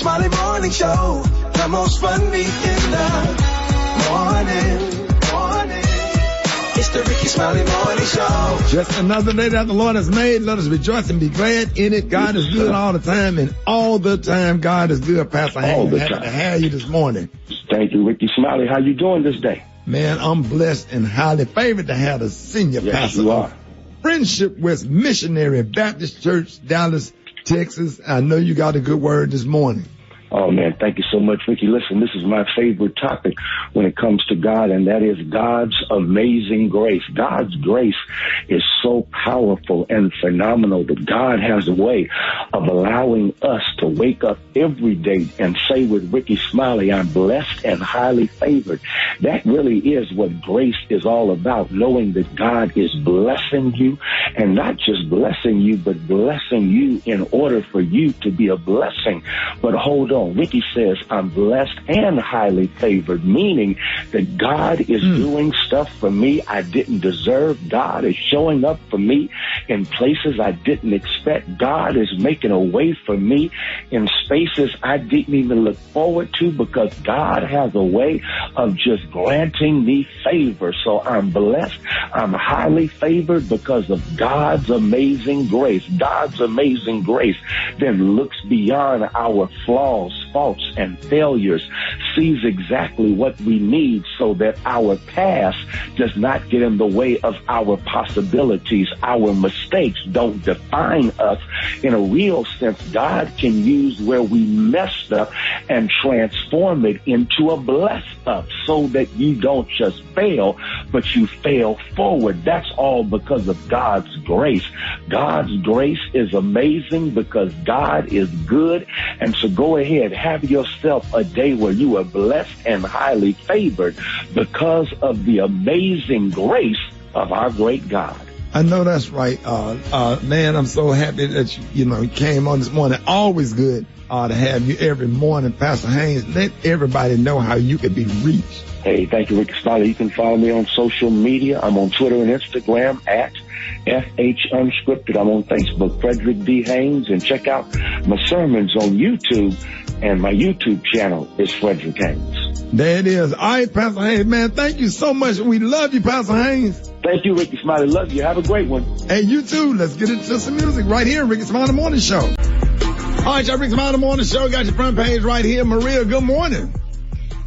Smiley Morning Show, the most funny in the morning. It's the Rickey Smiley Morning Show. Just another day that the Lord has made. Let us rejoice and be glad in it. God is good all the time, and all the time God is good. Pastor Hank, happy to have you this morning. Thank you, Rickey Smiley. How you doing this day? Man, I'm blessed and highly favored to have the senior pastor of Friendship West Missionary Baptist Church, Dallas, Texas. I know you got a good word this morning. Oh, man, thank you so much, Ricky. Listen, this is my favorite topic when it comes to God, and that is God's amazing grace. God's grace is so powerful and phenomenal that God has a way of allowing us to wake up every day and say with Rickey Smiley, I'm blessed and highly favored. That really is what grace is all about, knowing that God is blessing you, and not just blessing you, but blessing you in order for you to be a blessing. But hold on. Ricky says, I'm blessed and highly favored, meaning that God is doing stuff for me I didn't deserve. God is showing up for me in places I didn't expect. God is making a way for me in spaces I didn't even look forward to, because God has a way of just granting me favor. So I'm blessed. I'm highly favored because of God's amazing grace. God's amazing grace then looks beyond our flaws, faults, and failures, sees exactly what we need so that our past does not get in the way of our possibilities. Our mistakes don't define us. In a real sense, God can use where we messed up and transform it into a bless up so that you don't just fail, but you fail forward. That's all because of God's grace. God's grace is amazing because God is good. And so go ahead, have yourself a day where you are blessed and highly favored because of the amazing grace of our great God. I know that's right. Man, I'm so happy that you came on this morning. Always good to have you every morning. Pastor Haynes, let everybody know how you can be reached. Hey, thank you, Rickey Smiley. You can follow me on social media. I'm on Twitter and Instagram at FH Unscripted. I'm on Facebook, Frederick D. Haynes, and check out my sermons on YouTube, and my YouTube channel is Frederick Haynes. There it is. All right, Pastor Haynes, man, thank you so much. We love you, Pastor Haynes. Thank you, Rickey Smiley. Love you. Have a great one. Hey, you too. Let's get into some music right here, Rickey Smiley Morning Show. All right, y'all, Rickey Smiley Morning Show. Got your front page right here. Maria, good morning.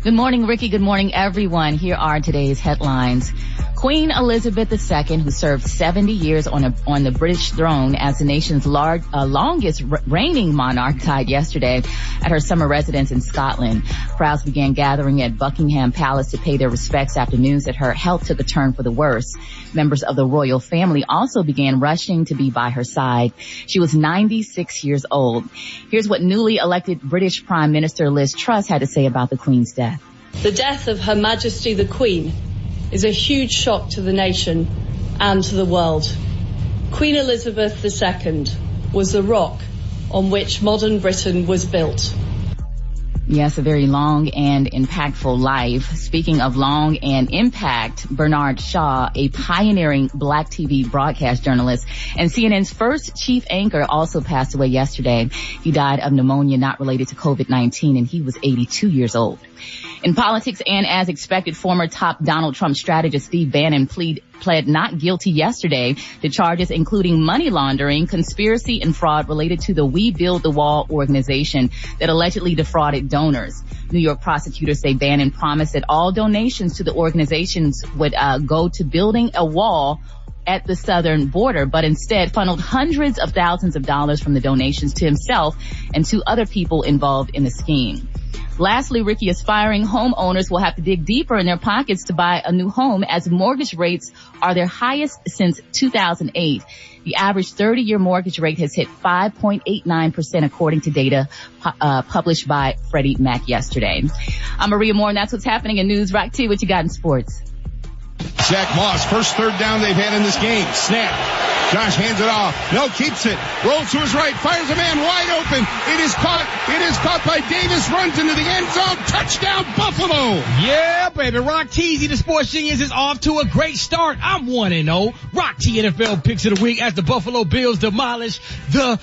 Good morning, Ricky. Good morning, everyone. Here are today's headlines. Queen Elizabeth II, who served 70 years on the British throne as the nation's longest reigning monarch, died yesterday at her summer residence in Scotland. Crowds began gathering at Buckingham Palace to pay their respects after news that her health took a turn for the worse. Members of the royal family also began rushing to be by her side. She was 96 years old. Here's what newly elected British Prime Minister Liz Truss had to say about the Queen's death. The death of Her Majesty the Queen is a huge shock to the nation and to the world. Queen Elizabeth II was the rock on which modern Britain was built. Yes, a very long and impactful life. Speaking of long and impact, Bernard Shaw, a pioneering black TV broadcast journalist and CNN's first chief anchor, also passed away yesterday. He died of pneumonia not related to COVID-19, and he was 82 years old. In politics, and as expected, former top Donald Trump strategist Steve Bannon pled not guilty yesterday to charges including money laundering, conspiracy, and fraud related to the We Build the Wall organization that allegedly defrauded donors. New York prosecutors say Bannon promised that all donations to the organizations would go to building a wall at the southern border, but instead funneled hundreds of thousands of dollars from the donations to himself and two other people involved in the scheme. Lastly, Ricky, aspiring homeowners will have to dig deeper in their pockets to buy a new home as mortgage rates are their highest since 2008. The average 30-year mortgage rate has hit 5.89% according to data published by Freddie Mac yesterday. I'm Maria Moore, and that's what's happening in News. Rock T, what you got in sports? Zach Moss, first third down they've had in this game. Snap. Josh hands it off. No, keeps it. Rolls to his right. Fires a man wide open. It is caught. It is caught by Davis. Runs into the end zone. Touchdown, Buffalo. Yeah, baby. Rock Teasy, the sports genius, is off to a great start. I'm 1-0. Rock T NFL picks of the week as the Buffalo Bills demolish the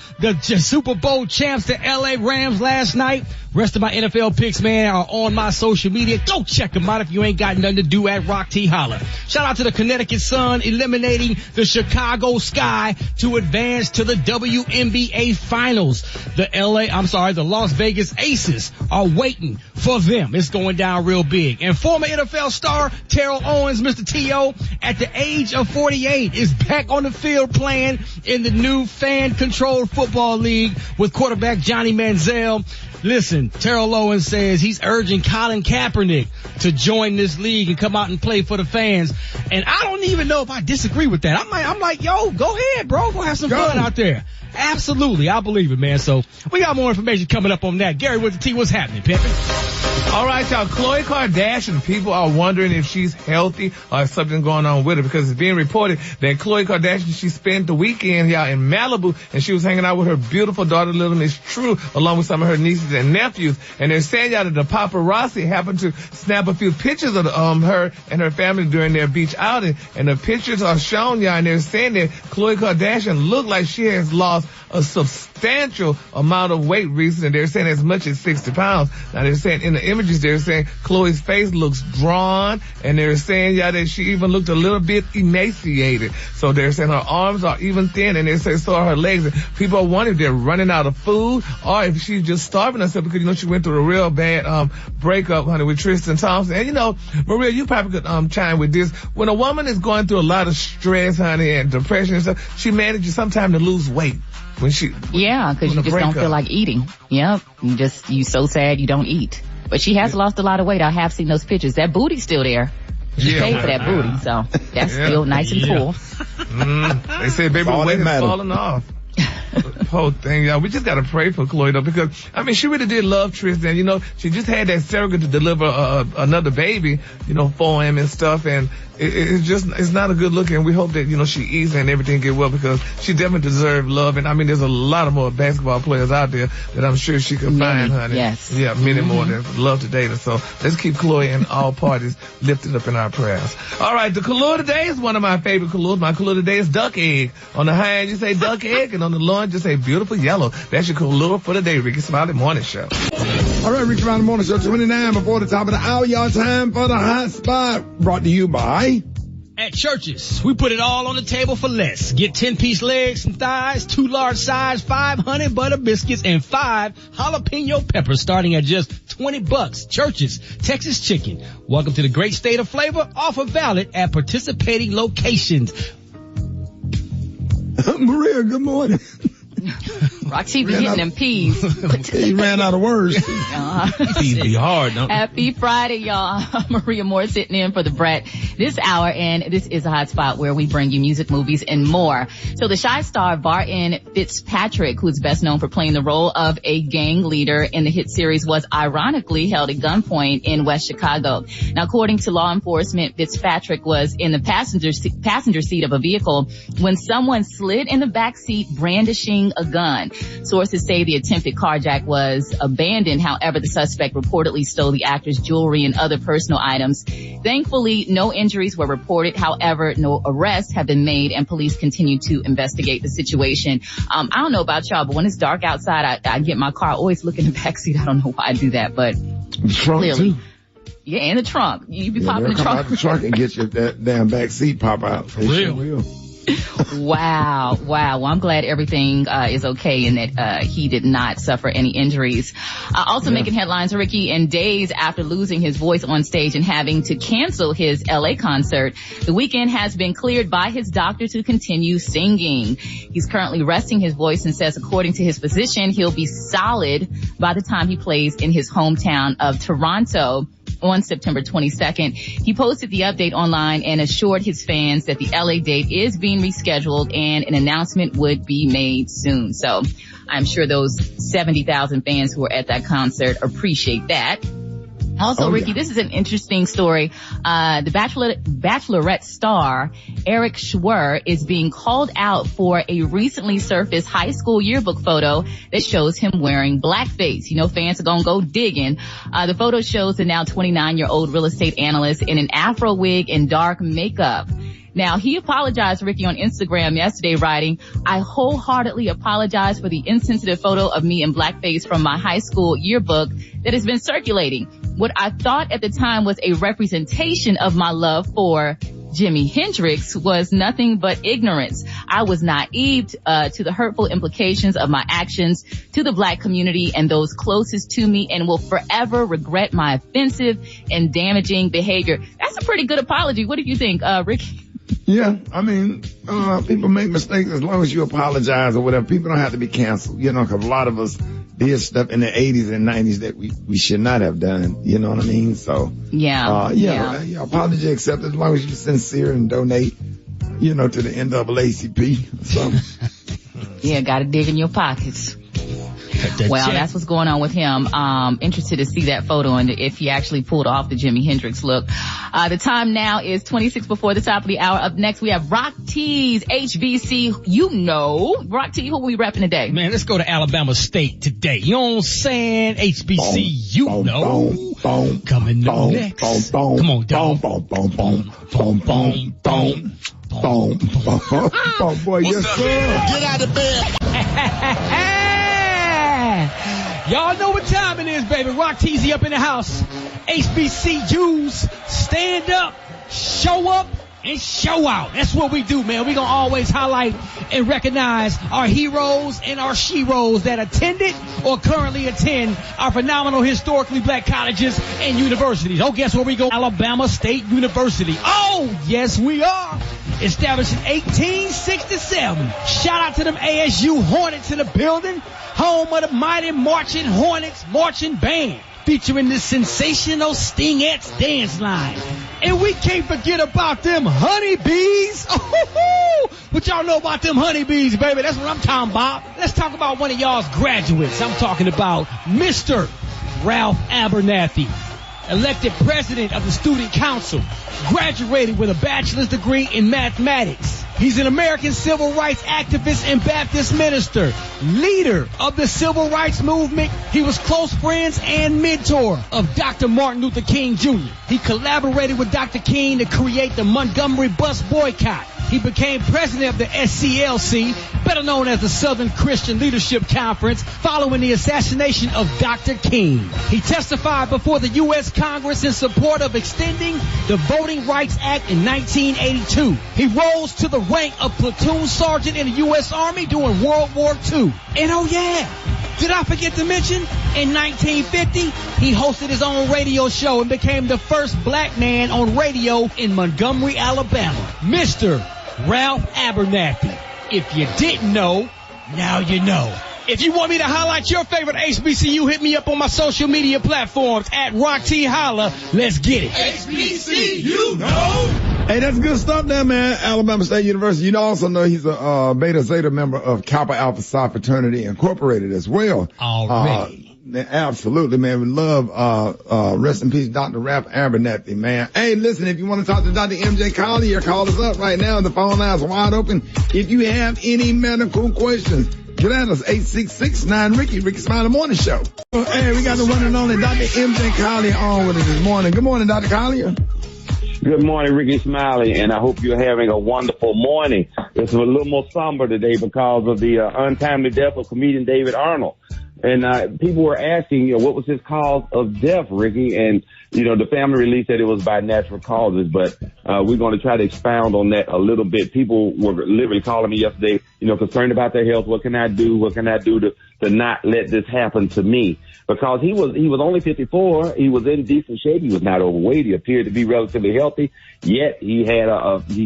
Super Bowl champs, the LA Rams last night. Rest of my NFL picks, man, are on my social media. Go check them out if you ain't got nothing to do at Rock T Holla. Shout out to the Connecticut Sun eliminating the Chicago Sky to advance to the WNBA Finals. The Las Vegas Aces are waiting for them. It's going down real big. And former NFL star Terrell Owens, Mr. T.O., at the age of 48 is back on the field playing in the new fan-controlled football league with quarterback Johnny Manziel. Listen, Terrell Owens says he's urging Colin Kaepernick to join this league and come out and play for the fans. And I don't even know if I disagree with that. I'm like, yo, go ahead, bro. Go have some fun out there. Absolutely. I believe it, man. So we got more information coming up on that. Gary with the T, what's happening, Pimpin'? All right, y'all. Khloe Kardashian, people are wondering if she's healthy or if something going on with her, because it's being reported that Khloe Kardashian, she spent the weekend, y'all, in Malibu, and she was hanging out with her beautiful daughter, Little Miss True, along with some of her nieces and nephews. And they're saying, y'all, that the paparazzi happened to snap a few pictures of her and her family during their beach outing. And the pictures are shown, y'all, and they're saying that Khloe Kardashian looked like she has lost a substantial amount of weight recently. They're saying as much as 60 pounds. Now they're saying in the images, they're saying Khloe's face looks drawn, and they're saying, yeah, that she even looked a little bit emaciated. So they're saying her arms are even thin, and they say so are her legs. And people are wondering if they're running out of food or if she's just starving herself, because, you know, she went through a real bad breakup, honey, with Tristan Thompson. And, you know, Maria, you probably could chime with this. When a woman is going through a lot of stress, honey, and depression and stuff, she manages sometimes to lose weight. Because you just don't feel like eating. Yep. You so sad you don't eat. But she has lost a lot of weight. I have seen those pictures. That booty's still there. She paid for that booty, so that's still nice and full. They say baby weight is falling off. Whole thing, y'all. We just gotta pray for Khloe though, because I mean, she really did love Tristan. You know, she just had that surrogate to deliver another baby, you know, for him and stuff, and it's not a good look. And we hope that, you know, she eats and everything get well, because she definitely deserves love. And I mean, there's a lot of more basketball players out there that I'm sure she could find, honey. Yes. Yeah, many more that would love to date her. So let's keep Khloe and all parties lifted up in our prayers. All right, the color today is one of my favorite colors. My color today is duck egg. On the high end, you say duck egg, and on the low end, just say beautiful yellow. That's your color for the day, Rickey Smiley Morning Show. All right, Rickey Smiley Morning Show, 29 before the top of the hour. Y'all, time for the hot spot, brought to you by... At Churches, we put it all on the table for less. Get 10-piece legs and thighs, 2 large size, 5 honey butter biscuits, and 5 jalapeno peppers starting at just $20. Churches, Texas Chicken. Welcome to the great state of flavor. Offer valid at participating locations. Maria, good morning. Roxy be getting them peas. He ran out of words. Peas be hard, don't they? Happy Friday, y'all. Maria Moore sitting in for the Brett this hour, and this is a hot spot where we bring you music, movies, and more. So the Shy star Barton Fitzpatrick, who's best known for playing the role of a gang leader in the hit series, was ironically held at gunpoint in West Chicago. Now, according to law enforcement, Fitzpatrick was in the passenger seat of a vehicle when someone slid in the back seat brandishing a gun. Sources say the attempted carjack was abandoned. However, the suspect reportedly stole the actor's jewelry and other personal items. Thankfully, no injuries were reported. However, no arrests have been made, and police continue to investigate the situation. I don't know about y'all, but when it's dark outside, I get my car, I always look in the backseat. I don't know why I do that, but clearly. Too. Yeah, in the trunk. You be popping the trunk. Out the trunk and get your damn back seat pop out. For real. Wow. Well, I'm glad everything is okay and that he did not suffer any injuries. Also making headlines, Ricky, and days after losing his voice on stage and having to cancel his LA concert, The Weeknd has been cleared by his doctor to continue singing. He's currently resting his voice and says, according to his physician, he'll be solid by the time he plays in his hometown of Toronto on September 22nd. He posted the update online and assured his fans that the LA date is being rescheduled and an announcement would be made soon. So I'm sure those 70,000 fans who were at that concert appreciate that. Also, Ricky, this is an interesting story. The Bachelorette star, Eric Schwer, is being called out for a recently surfaced high school yearbook photo that shows him wearing blackface. You know, fans are gonna go digging. The photo shows the now 29-year-old real estate analyst in an afro wig and dark makeup. Now, he apologized, Ricky, on Instagram yesterday, writing, "I wholeheartedly apologize for the insensitive photo of me in blackface from my high school yearbook that has been circulating. What I thought at the time was a representation of my love for Jimi Hendrix was nothing but ignorance. I was naive to the hurtful implications of my actions to the black community and those closest to me, and will forever regret my offensive and damaging behavior." That's a pretty good apology. What do you think, Ricky? Yeah, I mean, people make mistakes as long as you apologize or whatever. People don't have to be canceled, because a lot of us did stuff in the 80s and 90s that we should not have done. You know what I mean? So, yeah, apology accepted as long as you're sincere and donate, to the NAACP. So, yeah, gotta dig in your pockets. Well, that's what's going on with him. Interested to see that photo and if he actually pulled off the Jimi Hendrix look. The time now is 26 before the top of the hour. Up next, we have Rock T's HBC. Rock T, who we repping today? Man, let's go to Alabama State today. You know what I'm saying? HBC, coming up next. Come on, dog. Boy, yes, sir. Get out of bed. Y'all know what time it is, baby. Rock Teasy up in the house. HBCUs, stand up, show up, and show out. That's what we do, man. We gonna always highlight and recognize our heroes and our sheroes that attended or currently attend our phenomenal historically black colleges and universities. Oh, guess where we go? Alabama State University. Oh, yes, we are. Established in 1867. Shout out to them ASU Hornets in the building. Home of the mighty Marching Hornets Marching Band. Featuring this sensational Stingettes dance line. And we can't forget about them honeybees. Oh, what y'all know about them honeybees, baby? That's what I'm talking about. Let's talk about one of y'all's graduates. I'm talking about Mr. Ralph Abernathy, elected president of the student council, graduated with a bachelor's degree in mathematics. He's an American civil rights activist and Baptist minister, leader of the civil rights movement. He was close friends and mentor of Dr. Martin Luther King Jr. He collaborated with Dr. King to create the Montgomery bus boycott. He became president of the SCLC, better known as the Southern Christian Leadership Conference, following the assassination of Dr. King. He testified before the U.S. Congress in support of extending the Voting Rights Act in 1982. He rose to the rank of platoon sergeant in the U.S. Army during World War II. And oh yeah, did I forget to mention, in 1950, he hosted his own radio show and became the first black man on radio in Montgomery, Alabama. Mr. Ralph Abernathy. If you didn't know, now you know. If you want me to highlight your favorite HBCU, hit me up on my social media platforms at Rock T Holla. Let's get it. HBCU, Hey, that's good stuff there, man. Alabama State University. You also know he's a Beta Zeta member of Kappa Alpha Psi Fraternity Incorporated as well. Already. Absolutely, man. We love, rest in peace, Dr. Ralph Abernathy, man. Hey, listen, if you want to talk to Dr. MJ Collier, call us up right now. The phone line's wide open. If you have any medical questions, get at us, 866-9-RICKY, Rickey Smiley Morning Show. Hey, we got the one and only Dr. MJ Collier on with us this morning. Good morning, Dr. Collier. Good morning, Rickey Smiley, and I hope you're having a wonderful morning. It's a little more somber today because of the untimely death of comedian David Arnold. And people were asking, what was his cause of death, Ricky? And, the family released that it was by natural causes, but we're going to try to expound on that a little bit. People were literally calling me yesterday, concerned about their health. What can I do? What can I do to not let this happen to me? Because he was only 54. He was in decent shape. He was not overweight. He appeared to be relatively healthy. Yet he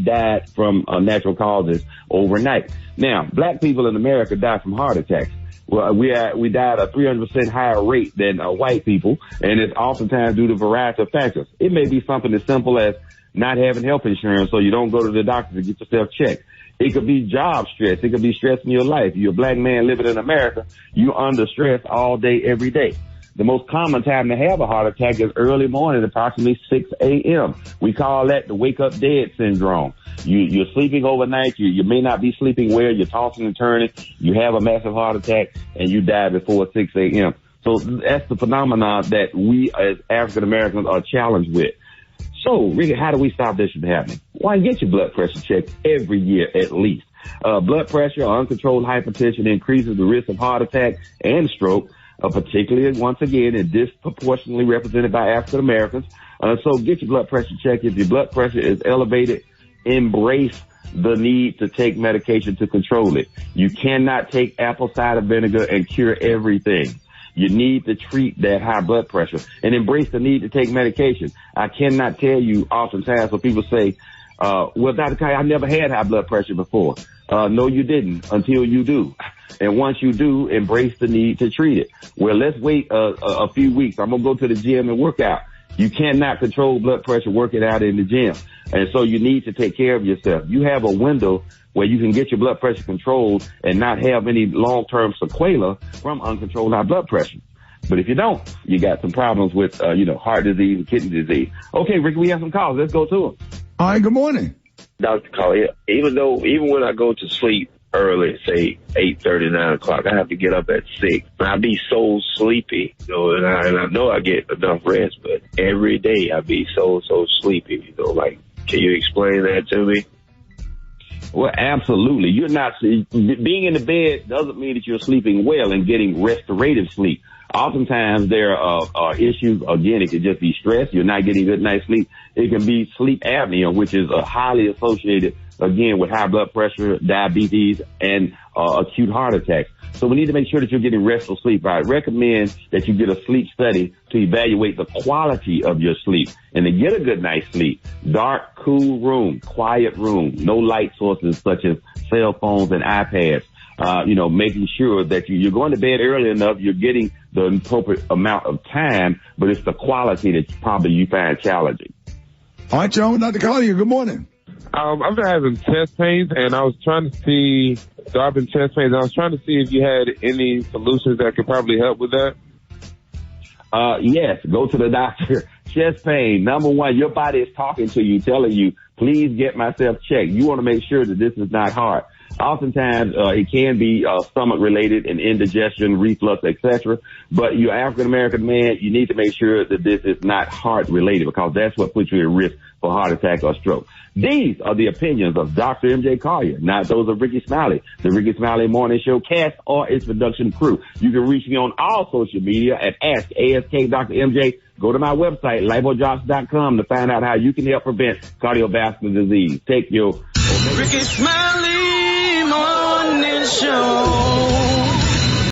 died from natural causes overnight. Now, black people in America die from heart attacks. Well, we die at a 300% higher rate than white people, and it's oftentimes due to a variety of factors. It may be something as simple as not having health insurance, so you don't go to the doctor to get yourself checked. It could be job stress. It could be stress in your life. You're a black man living in America. You're under stress all day, every day. The most common time to have a heart attack is early morning, approximately 6 a.m. We call that the wake up dead syndrome. You're sleeping overnight. You may not be sleeping well. You're tossing and turning. You have a massive heart attack and you die before 6 a.m. So that's the phenomenon that we as African Americans are challenged with. So, really, how do we stop this from happening? Why get your blood pressure checked every year at least? Blood pressure or uncontrolled hypertension increases the risk of heart attack and stroke, particularly, once again, and disproportionately represented by African Americans. So get your blood pressure checked. If your blood pressure is elevated, embrace the need to take medication to control it. You cannot take apple cider vinegar and cure everything. You need to treat that high blood pressure and embrace the need to take medication. I cannot tell you oftentimes when people say, well, Dr. Kai, I never had high blood pressure before. No, you didn't until you do. And once you do, embrace the need to treat it. Well, let's wait a few weeks. I'm going to go to the gym and work out. You cannot control blood pressure working out in the gym. And so you need to take care of yourself. You have a window where you can get your blood pressure controlled and not have any long-term sequelae from uncontrolled high blood pressure. But if you don't, you got some problems with, heart disease and kidney disease. Okay, Ricky, we have some calls. Let's go to them. All right, good morning. Dr. Collier, even when I go to sleep early, say 8:30, 9 o'clock, I have to get up at 6. I be so sleepy, and I know I get enough rest, but every day I be so sleepy, can you explain that to me? Well, absolutely. You're not, being in the bed doesn't mean that you're sleeping well and getting restorative sleep. Oftentimes there are issues. Again, it could just be stress. You're not getting good night's sleep. It can be sleep apnea, which is highly associated, again, with high blood pressure, diabetes, and acute heart attacks. So we need to make sure that you're getting restful sleep. I recommend that you get a sleep study to evaluate the quality of your sleep. And to get a good night's sleep, dark, cool room, quiet room, no light sources such as cell phones and iPads. Making sure that you're going to bed early enough, you're getting the appropriate amount of time, but it's the quality that probably you find challenging. All right, Joe, Dr. Collier, good morning. I've been having chest pains, and I was trying to see, if you had any solutions that could probably help with that. Yes, go to the doctor. Chest pain, number one, your body is talking to you, telling you, please get myself checked. You want to make sure that this is not heart. Oftentimes, it can be stomach related and indigestion, reflux, etc. But you're African American man, you need to make sure that this is not heart related, because that's what puts you at risk for heart attack or stroke. These are the opinions of Dr. MJ Collier, not those of Rickey Smiley, the Rickey Smiley Morning Show cast or its production crew. You can reach me on all social media at ASK Dr. MJ. Go to my website, LipoDrops.com, to find out how you can help prevent cardiovascular disease. Take your Rickey Smiley Morning Show.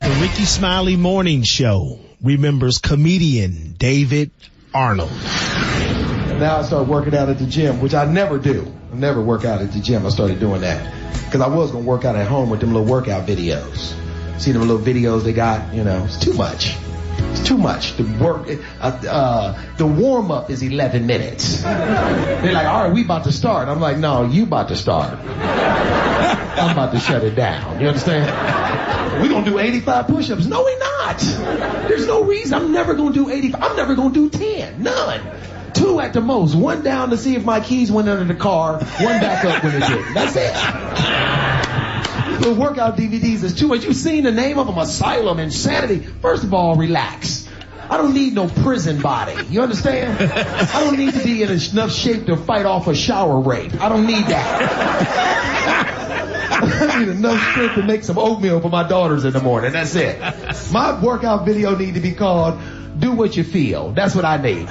The Rickey Smiley Morning Show remembers comedian David Arnold. Now I start working out at the gym, which I never do. I never work out at the gym. I started doing that because I was going to work out at home with them little workout videos. See them little videos they got, it's too much. It's too much. The warm up is 11 minutes. They're like, all right, we about to start. I'm like, no, you about to start. I'm about to shut it down. You understand? We're going to do 85 push-ups. No, we're not. There's no reason. I'm never going to do 85. I'm never going to do 10. None. 2 at the most. 1 down to see if my keys went under the car. 1 back up when it didn't. That's it. The workout DVDs is too much. You've seen the name of them, Asylum, Insanity. First of all, relax. I don't need no prison body. You understand? I don't need to be in enough shape to fight off a shower rape. I don't need that. I need enough strength to make some oatmeal for my daughters in the morning. That's it. My workout video need to be called Do What You Feel. That's what I need.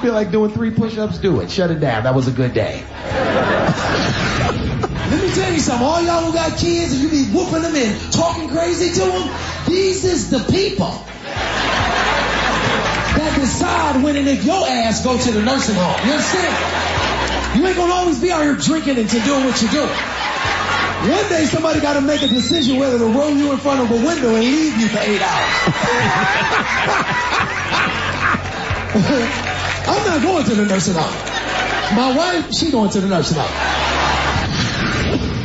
Feel like doing 3 push-ups? Do it. Shut it down. That was a good day. Let me tell you something. All y'all who got kids and you be whooping them and talking crazy to them, these is the people that decide when and if your ass go to the nursing home. You understand? You ain't gonna always be out here drinking and doing what you do. One day somebody got to make a decision whether to roll you in front of a window and leave you for 8 hours. I'm not going to the nursing home. My wife, she going to the nursing home.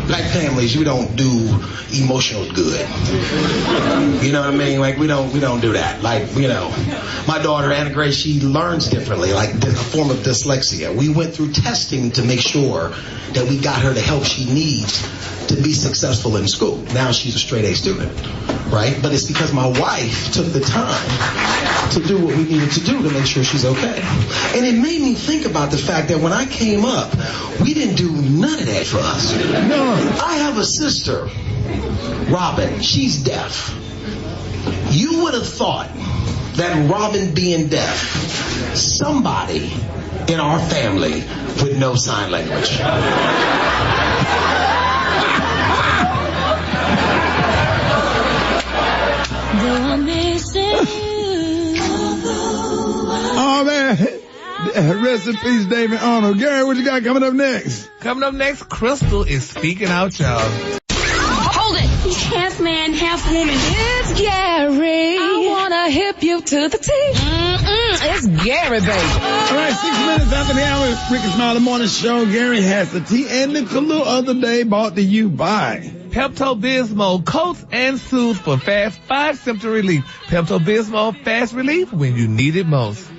Black families, we don't do emotional good. You know what I mean? Like we don't do that. Like, my daughter Anna Grace, she learns differently, like a form of dyslexia. We went through testing to make sure that we got her the help she needs to be successful in school. Now she's a straight A student. right? But it's because my wife took the time to do what we needed to do to make sure she's okay. And it made me think about the fact that when I came up, we didn't do none of that for us. No. I have a sister, Robin. She's deaf. You would have thought that Robin being deaf, somebody in our family would know sign language. Oh, man. Rest in peace, David Arnold. Gary, what you got coming up next? Coming up next, Crystal is speaking out, y'all. Hold it. He's half man, half woman. It's Gary. I wanna hip you to the teeth. It's Gary, baby. All right, 6 minutes after the hour, Rickey Smiley Morning Show. Gary has the tea and the clue of the day brought to you by Pepto-Bismol coats and soothes for fast 5-symptom relief. Pepto-Bismol fast relief when you need it most.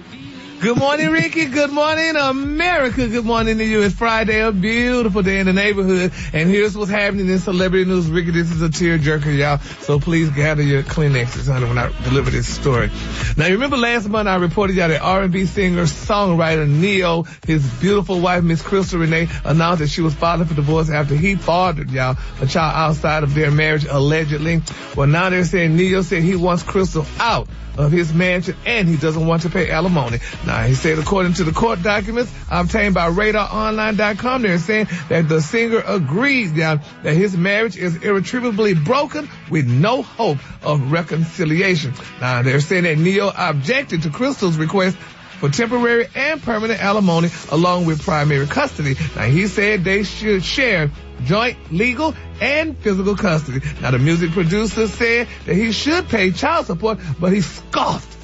Good morning, Ricky. Good morning, America. Good morning to you. It's Friday, a beautiful day in the neighborhood. And here's what's happening in celebrity news. Ricky, this is a tearjerker, y'all. So please gather your Kleenexes, honey, when I deliver this story. Now, you remember last month I reported y'all that R&B singer, songwriter Ne-Yo, his beautiful wife, Miss Crystal Renee, announced that she was filing for divorce after he fathered, y'all, a child outside of their marriage, allegedly. Well, now they're saying Ne-Yo said he wants Crystal out of his mansion and he doesn't want to pay alimony. Now, he said according to the court documents obtained by RadarOnline.com, they're saying that the singer agrees that his marriage is irretrievably broken with no hope of reconciliation. Now, they're saying that Ne-Yo objected to Crystal's request for temporary and permanent alimony along with primary custody. Now, he said they should share joint legal and physical custody. Now, the music producer said that he should pay child support, but he scoffed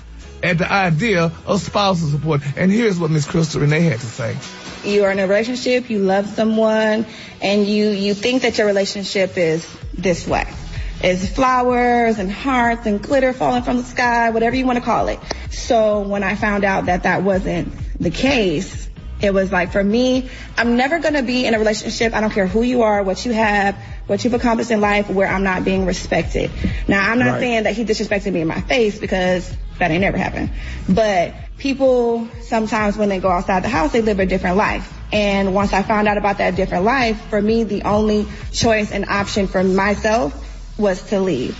at the idea of spousal support. And here's what Miss Crystal Renee had to say. You are in a relationship, you love someone, and you think that your relationship is this way. It's flowers and hearts and glitter falling from the sky, whatever you want to call it. So when I found out that that wasn't the case, it was like, for me, I'm never going to be in a relationship, I don't care who you are, what you have, what you've accomplished in life, where I'm not being respected. Now, I'm not saying that he disrespected me in my face, because that ain't never happened. But people, sometimes when they go outside the house, they live a different life. And once I found out about that different life, for me, the only choice and option for myself was to leave.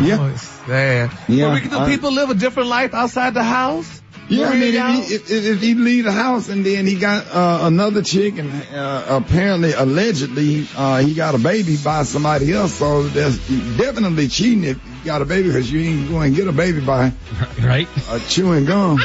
Yeah. Oh, it's sad. Yeah. But do people live a different life outside the house? Yeah, I mean, if he leave the house and then he got another chick and apparently, allegedly, he got a baby by somebody else, so that's definitely cheating if you got a baby, because you ain't going to get a baby by chewing gum.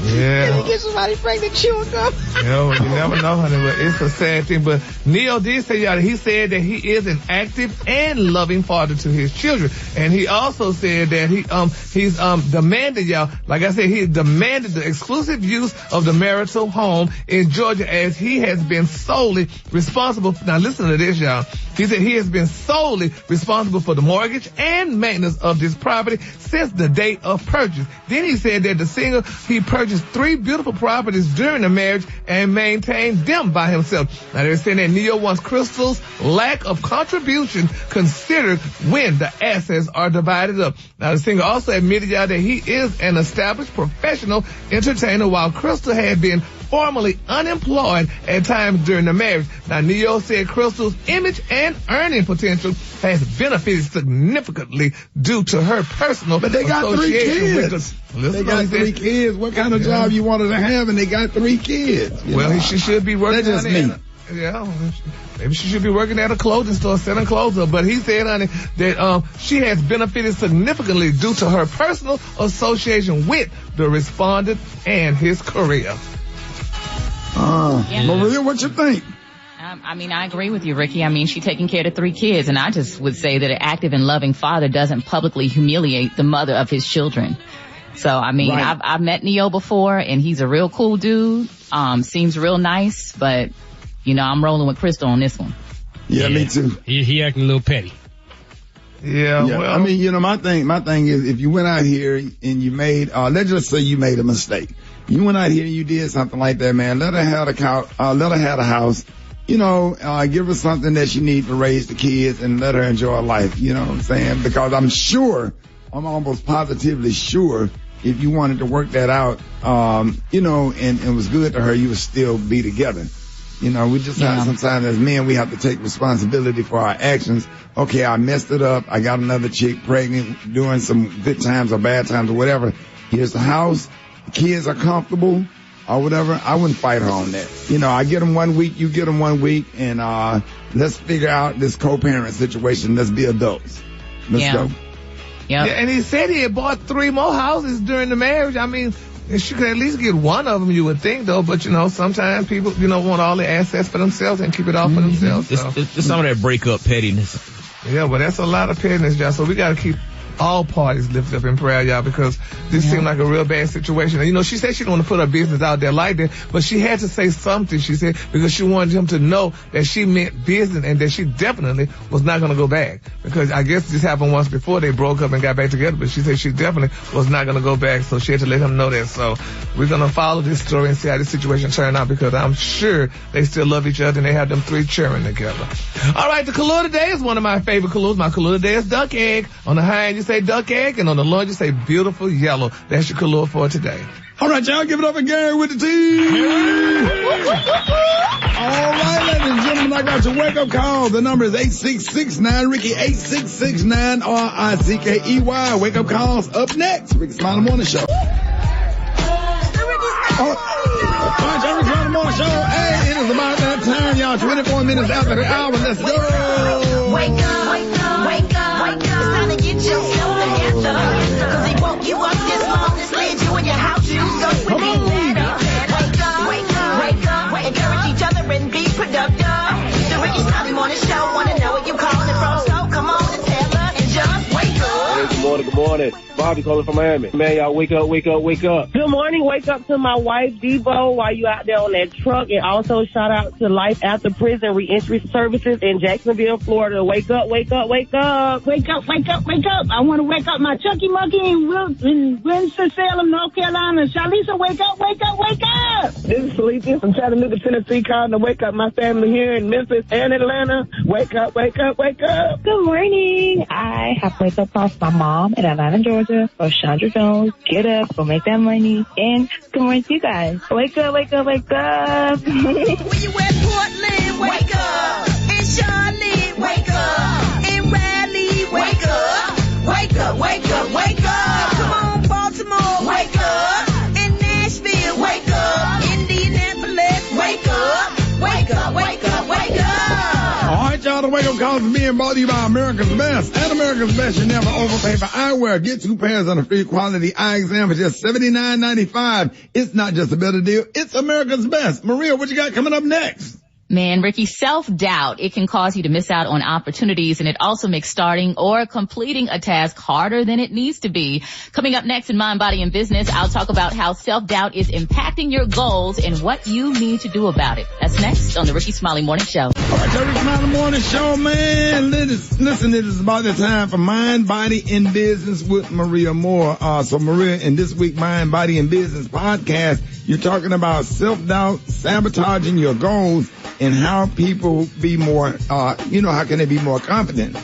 Yeah. You get somebody pregnant chewing gum. You never know, honey, but it's a sad thing. But Ne-Yo did say, y'all, he said that he is an active and loving father to his children. And he also said that he's demanded, y'all, like I said, he demanded the exclusive use of the marital home in Georgia, as he has been solely responsible. Now listen to this, y'all. He said he has been solely responsible for the mortgage and maintenance of this property since the date of purchase. Then he said that the singer, he purchased 3 beautiful properties during the marriage and maintained them by himself. Now they're saying that Ne-Yo wants Crystal's lack of contribution considered when the assets are divided up. Now the singer also admitted, y'all, that he is an established professional entertainer, while Crystal had been formerly unemployed at times during the marriage. Now Ne-Yo said Crystal's image and earning potential has benefited significantly due to her personal But they got 3 kids. They got 3 kids. What kind of job you wanted to have, and they got 3 kids? Well, she should be working. That's just me. Yeah, maybe she should be working at a clothing store selling clothes. But he said, honey, that she has benefited significantly due to her personal association with the respondent and his career. Maria, what you think? I mean, I agree with you, Ricky. I mean, she's taking care of the 3 kids, and I just would say that an active and loving father doesn't publicly humiliate the mother of his children. So, I mean, I've met Ne-Yo before, and he's a real cool dude. Seems real nice, but, you know, I'm rolling with Crystal on this one. Yeah, me too. He acting a little petty. Yeah, well, I mean, you know, my thing is, if you went out here and you made, let's just say you made a mistake. You went out here and you did something like that, man. Let her have a house. give her something that she needs to raise the kids and let her enjoy life. You know what I'm saying? Because I'm almost positively sure if you wanted to work that out, and it was good to her, you would still be together. We just have sometimes as men, we have to take responsibility for our actions. Okay, I messed it up. I got another chick pregnant, doing some good times or bad times or whatever. Here's the house. The kids are comfortable or whatever. I wouldn't fight her on that. I get them 1 week, you get them 1 week, and let's figure out this co-parent situation. Let's be adults. Let's go. Yep. Yeah, and he said he had bought 3 more houses during the marriage. I mean, she could at least get one of them, you would think, though. But, sometimes people, want all the assets for themselves and keep it all for themselves. So. It's some of that breakup pettiness. Yeah, well, that's a lot of pettiness, y'all. So we got to keep all parties lifted up in prayer, y'all, because this seemed like a real bad situation. And, she said she didn't want to put her business out there like that, but she had to say something, she said, because she wanted him to know that she meant business and that she definitely was not going to go back. Because I guess this happened once before they broke up and got back together, but she said she definitely was not going to go back, so she had to let him know that. So we're going to follow this story and see how this situation turned out, because I'm sure they still love each other and they have them 3 children together. All right, the color today is one of my favorite colors. My color today is duck egg. On the high end, you say duck egg, and on the low end, you say beautiful yellow. That's your color for today. All right, y'all, give it up again with the team. All right, ladies and gentlemen, I got your wake-up call. The number is 8669-RICKY, 8669-RICKEY. Wake-up calls up next. Rickey Smiley Morning Show. All right, y'all, Rickey Smiley Morning Show. Hey, it is about that time, y'all. 24 minutes after the hour. Let's go. Wake up, wake up, wake up, wake up. It's time to get yourself together. Cause they woke you up this long, this laid you in your house. You so sweet, better. Wake up, wake up, wake up. Encourage each other and be productive. The Rickey Smiley Morning Show. Wanna know where you calling from? So come on and tell us and just wake up. Hey, good morning. Bobby calling from Miami. Man, y'all wake up, wake up, wake up. Good morning. Wake up to my wife, Debo, while you out there on that truck. And also shout out to Life After Prison Reentry Services in Jacksonville, Florida. Wake up, wake up, wake up. Wake up, wake up, wake up. I want to wake up my Chucky Monkey in Winston-Salem, North Carolina. Shalisa, wake up, wake up, wake up. This is Felicia from Chattanooga, Tennessee, calling to wake up my family here in Memphis and Atlanta. Wake up, wake up, wake up. Good morning. I have wake up calls my mom in Atlanta, Georgia. For Chandra Jones, get up, go make that money. And good morning to you guys. Wake up, wake up, wake up. When you at Portland, wake up. In Charlotte, wake up. In Raleigh, wake up. Wake up, wake up, wake up. Come on, Baltimore, wake up. In Nashville, wake up. Indianapolis, wake up. Wake up, wake up, wake up. All right, y'all, the wake-up call is being brought to you by America's Best. At America's Best, you never overpay for eyewear. Get 2 pairs on a free quality eye exam for just $79.95. It's not just a better deal. It's America's Best. Maria, what you got coming up next? Man, Ricky, self-doubt, it can cause you to miss out on opportunities, and it also makes starting or completing a task harder than it needs to be. Coming up next in Mind, Body, and Business, I'll talk about how self-doubt is impacting your goals and what you need to do about it. That's next on the Rickey Smiley Morning Show. All right, the Rickey Smiley Morning Show, man. Listen, it is about the time for Mind, Body, and Business with Maria Moore. So, Maria, in this week Mind, Body, and Business podcast, you're talking about self-doubt, sabotaging your goals, and how people be more, how can they be more confident?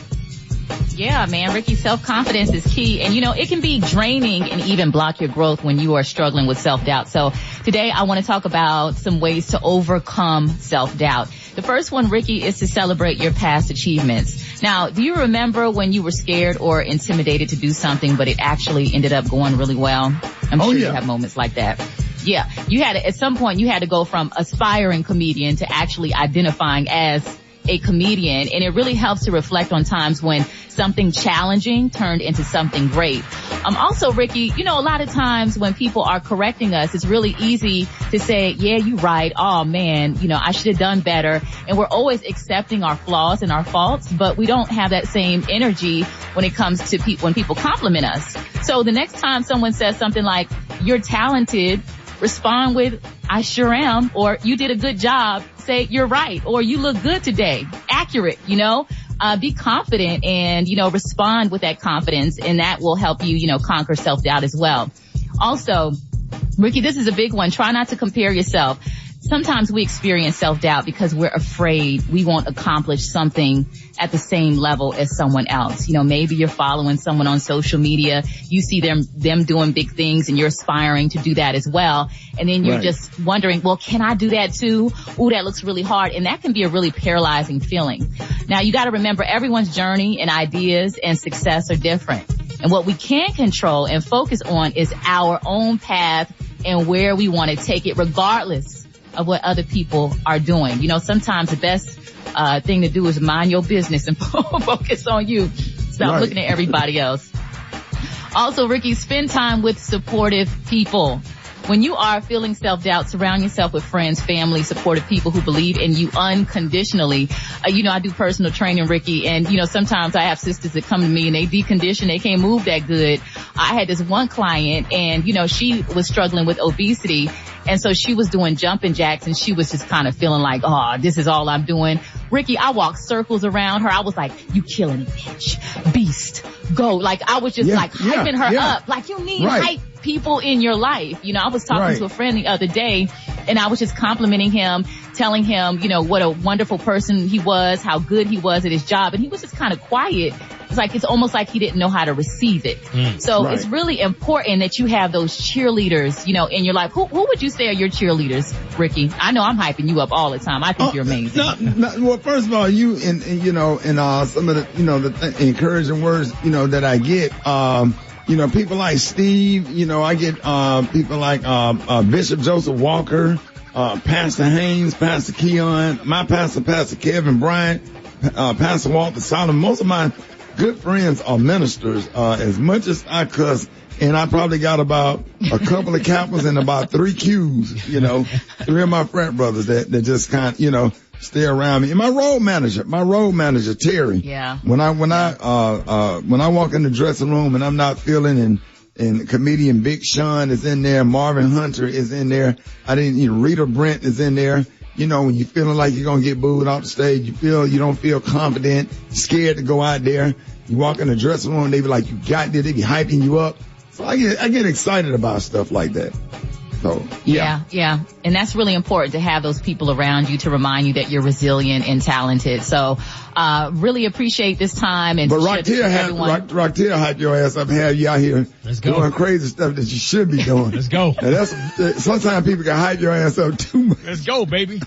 Yeah, man, Ricky, self-confidence is key. And, it can be draining and even block your growth when you are struggling with self-doubt. So today I want to talk about some ways to overcome self-doubt. The first one, Ricky, is to celebrate your past achievements. Now, do you remember when you were scared or intimidated to do something, but it actually ended up going really well? I'm sure you have moments like that. Yeah, at some point you had to go from aspiring comedian to actually identifying as a comedian, and it really helps to reflect on times when something challenging turned into something great. Also, Ricky, a lot of times when people are correcting us, it's really easy to say, yeah, you're right. Oh man, I should have done better. And we're always accepting our flaws and our faults, but we don't have that same energy when it comes to when people compliment us. So the next time someone says something like, you're talented, respond with, I sure am, or you did a good job. Say, you're right, or you look good today. Accurate, be confident and, respond with that confidence, and that will help you, conquer self-doubt as well. Also, Ricky, this is a big one. Try not to compare yourself. sometimes we experience self-doubt because we're afraid we won't accomplish something at the same level as someone else. You know, maybe you're following someone on social media, you see them doing big things and you're aspiring to do that as well. And then you're just wondering, well, can I do that too? Ooh, that looks really hard. And that can be a really paralyzing feeling. Now, you got to remember everyone's journey and ideas and success are different. And what we can control and focus on is our own path and where we want to take it, regardless of what other people are doing. You know, sometimes the best thing to do is mind your business and focus on you. Stop looking at everybody else. Also, Ricky, spend time with supportive people. When you are feeling self-doubt, surround yourself with friends, family, supportive people who believe in you unconditionally. You know, I do personal training, Ricky, and, you know, sometimes I have sisters that come to me and they decondition, they can't move that good. I had this one client and, you know, she was struggling with obesity, and so she was doing jumping jacks and she was just kind of feeling like, oh, this is all I'm doing. Ricky, I walked circles around her. I was like, you killing it, bitch. Beast. Go. Like, I was just hyping her up. Like, you need hype people in your life. You know, I was talking to a friend the other day and I was just complimenting him, telling him, you know, what a wonderful person he was, how good he was at his job. And he was just kind of quiet. It's almost like he didn't know how to receive it. So it's really important that you have those cheerleaders, you know, in your life. Who would you say are your cheerleaders, Ricky? I know I'm hyping you up all the time. I think you're amazing. Well, first of all, you and you know, and some of the, you know, the encouraging words, you know, that I get, you know, people like Steve, you know, I get, people like, Bishop Joseph Walker, Pastor Haynes, Pastor Keon, my pastor, Pastor Kevin Bryant, Pastor Walter Solomon. Most of my good friends are ministers, as much as I cuss. And I probably got about a couple of Kappas and about 3 Qs, you know, 3 of my frat brothers that just kind of, you know, stay around me. And my road manager, Terry. Yeah. When I walk in the dressing room and I'm not feeling, and comedian Big Sean is in there, Marvin Hunter is in there, Rita Brent is in there. You know, when you're feeling like you're going to get booed off the stage, you don't feel confident, scared to go out there. You walk in the dressing room and they be like, you got this, they be hyping you up. So I get excited about stuff like that. So, yeah. And that's really important to have those people around you to remind you that you're resilient and talented. So, really appreciate this time. And but Rocktail hype your ass up, have you out here doing crazy stuff that you should be doing. Let's go. And sometimes people can hype your ass up too much. Let's go, baby.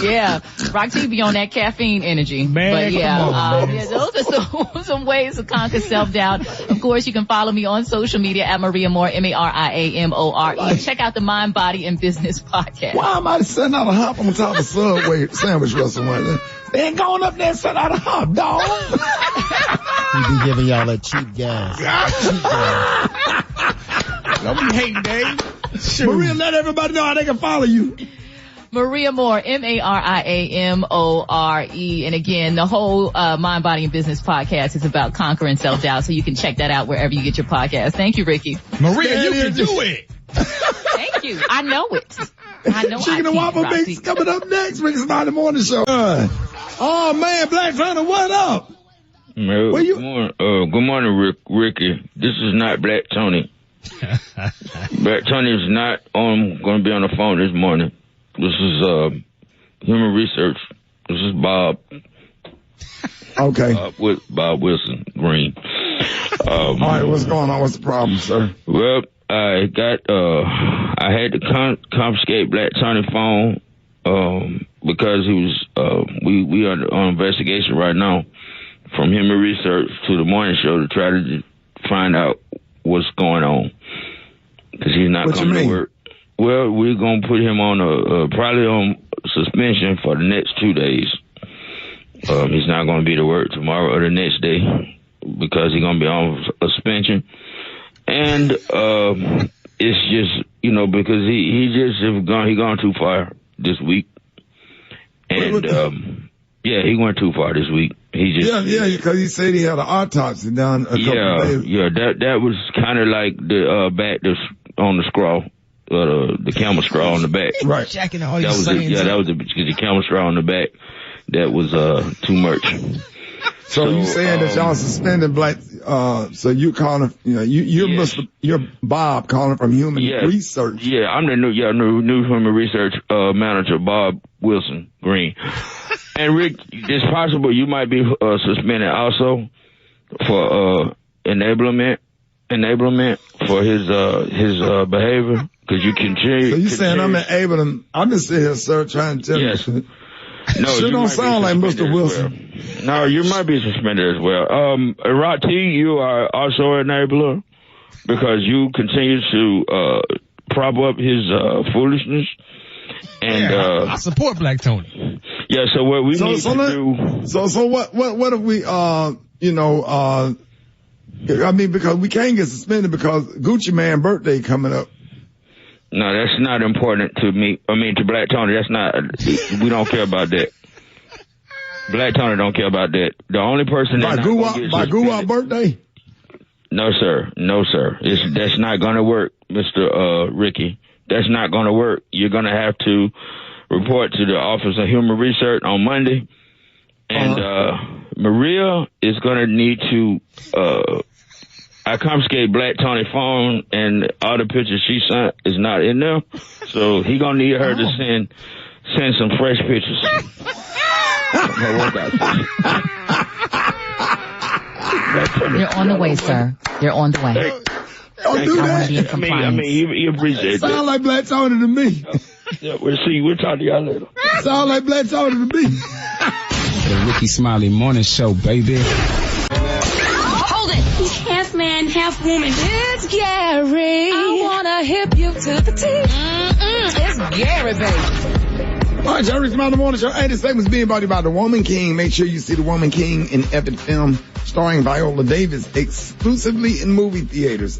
Yeah. Rocktail be on that caffeine energy. Man, but yeah, those are some ways to conquer self-doubt. Of course, you can follow me on social media at Maria Moore, MariaMore. Check out the Mind, Body, and Business podcast. Why am I sitting out a hop on top of Subway sandwich restaurant? They ain't going up there and sitting out a hop, dog. He be giving y'all that cheap gas. Don't be hating, Dave. Sure. Maria, let everybody know how they can follow you. Maria Moore, MariaMore. And again, the whole Mind, Body, and Business podcast is about conquering self-doubt, so you can check that out wherever you get your podcast. Thank you, Ricky. Maria, you can do it. Thank you. I know it. Chicken and Waffle Mix coming up next. Rickey Smiley Morning Show. Oh man, Black Tony, what up? Good morning, Ricky. This is not Black Tony. Black Tony is not going to be on the phone this morning. This is Human Research. This is Bob. Okay. Bob Wilson Green. All right, what's going on? What's the problem, sir? Well, I had to confiscate Black Tony's phone, because he was, we are on investigation right now from Human Research to the morning show to try to find out what's going on. Cause he's not coming to work. Well, we're going to put him on probably on suspension for the next 2 days. He's not going to be to work tomorrow or the next day because he's going to be on suspension. And, it's just, you know, because he gone too far this week. And, he went too far this week. Because he said he had an autopsy done a couple of days. Yeah, that was kind of like the back on the scrawl, the camel straw on the back. Right. Jacking all that was the camel straw on the back. That was too much. So you saying that y'all suspended Black, so you calling, you're Bob calling from Human Research. Yeah, I'm the new Human Research, manager, Bob Wilson Green. And Rick, it's possible you might be, suspended also for, enablement for his behavior. Cause you continue. So you saying I'm enabling, I'm just sitting here, sir, trying to tell you. No, sure don't sound like Mr. Wilson. No, you might be suspended as well. Rock T, you are also an enabler because you continue to prop up his foolishness. And I support Black Tony. Yeah, so what we need to do. So what if we I mean, because we can't get suspended because Gucci Man birthday coming up. No, that's not important to me. I mean, to Black Tony, that's not, we don't care about that. Black Tony don't care about that. The only person by Guwap birthday? No, sir. That's not gonna work, Mr. Ricky. That's not gonna work. You're gonna have to report to the Office of Human Research on Monday. And, Maria is gonna need to, I confiscate Black Tony's phone and all the pictures she sent is not in there. So he gonna need her to send some fresh pictures. You're on the way, sir. You're on the way. Don't do that. I mean, you appreciate that. Sound like Black Tony to me. Yeah, we'll talk to y'all later. Sound like Black Tony to me. The Rickey Smiley morning show, baby. Hold it. He's half man, half woman. It's Gary. I wanna hip you to the teeth. It's Gary, baby. All right, y'all, Rickey Smiley morning show. Hey, this segment's being brought to you by The Woman King. Make sure you see The Woman King in epic film starring Viola Davis exclusively in movie theaters.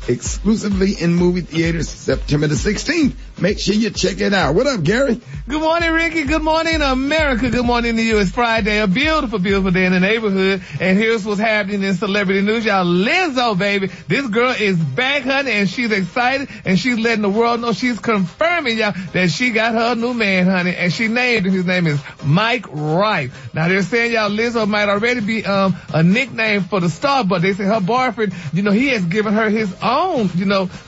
September the 16th. Make sure you check it out. What up, Gary? Good morning, Ricky. Good morning, America. Good morning to you. It's Friday, a beautiful, beautiful day in the neighborhood. And here's what's happening in celebrity news. Y'all, Lizzo, baby. This girl is back, honey, and she's excited, and she's letting the world know, she's confirming, y'all, that she got her new man, honey, and she named him. His name is Mike Wright. Now, they're saying, y'all, Lizzo might already be a nickname for the star, but they say her boyfriend, he has given her his own,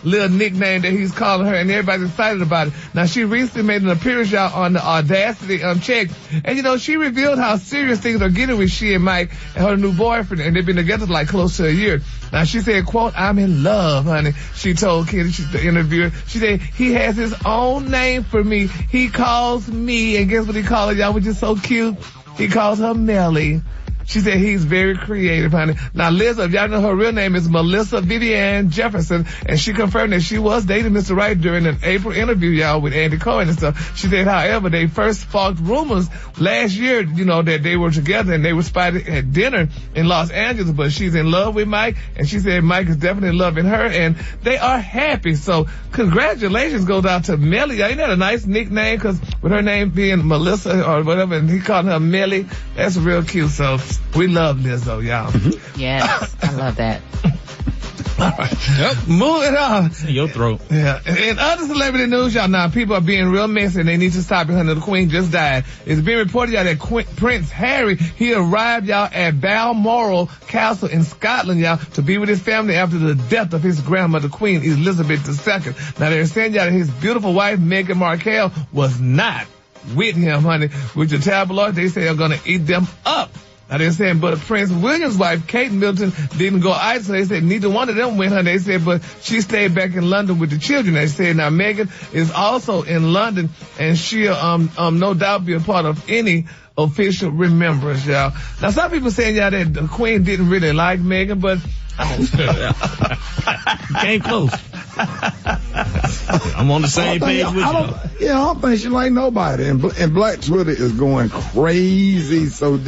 little nickname that he's calling her, and everybody's excited about it. Now, she recently made an appearance, y'all, on the Audacity check, and she revealed how serious things are getting with she and Mike and her new boyfriend, and they've been together like close to a year. Now, she said, quote, "I'm in love, honey." She told Kitty, she's the interviewer, she said, "He has his own name for me. He calls me," and guess what he calls her, y'all, which is so cute? He calls her Melly. She said he's very creative, honey. Now, Liz, if y'all know her real name is Melissa Vivian Jefferson, and she confirmed that she was dating Mr. Wright during an April interview, y'all, with Andy Cohen and stuff. She said, however, they first sparked rumors last year, that they were together and they were spotted at dinner in Los Angeles, but she's in love with Mike, and she said Mike is definitely loving her, and they are happy. So, congratulations goes out to Melly. Ain't that a nice nickname? Because with her name being Melissa or whatever, and he called her Melly, that's real cute. So, we love Lizzo, y'all. Yes, I love that. All right. Yep. Moving on. In your throat. Yeah. In other celebrity news, y'all, now people are being real messy and they need to stop it. The Queen just died. It's being reported, y'all, that Prince Harry, he arrived, y'all, at Balmoral Castle in Scotland, y'all, to be with his family after the death of his grandmother, Queen Elizabeth II. Now they're saying, y'all, that his beautiful wife, Meghan Markle, was not with him, honey. With the tabloids, they say are gonna eat them up. Now they're saying, but Prince William's wife, Kate Middleton, didn't go either. So they said neither one of them went, honey. They said, but she stayed back in London with the children. They said, now Meghan is also in London, and she'll, no doubt be a part of any official remembrance, y'all. Now some people saying, y'all, that the Queen didn't really like Meghan, but came close. I'm on the same page with you. I don't think she like nobody. And Black Twitter is going crazy. So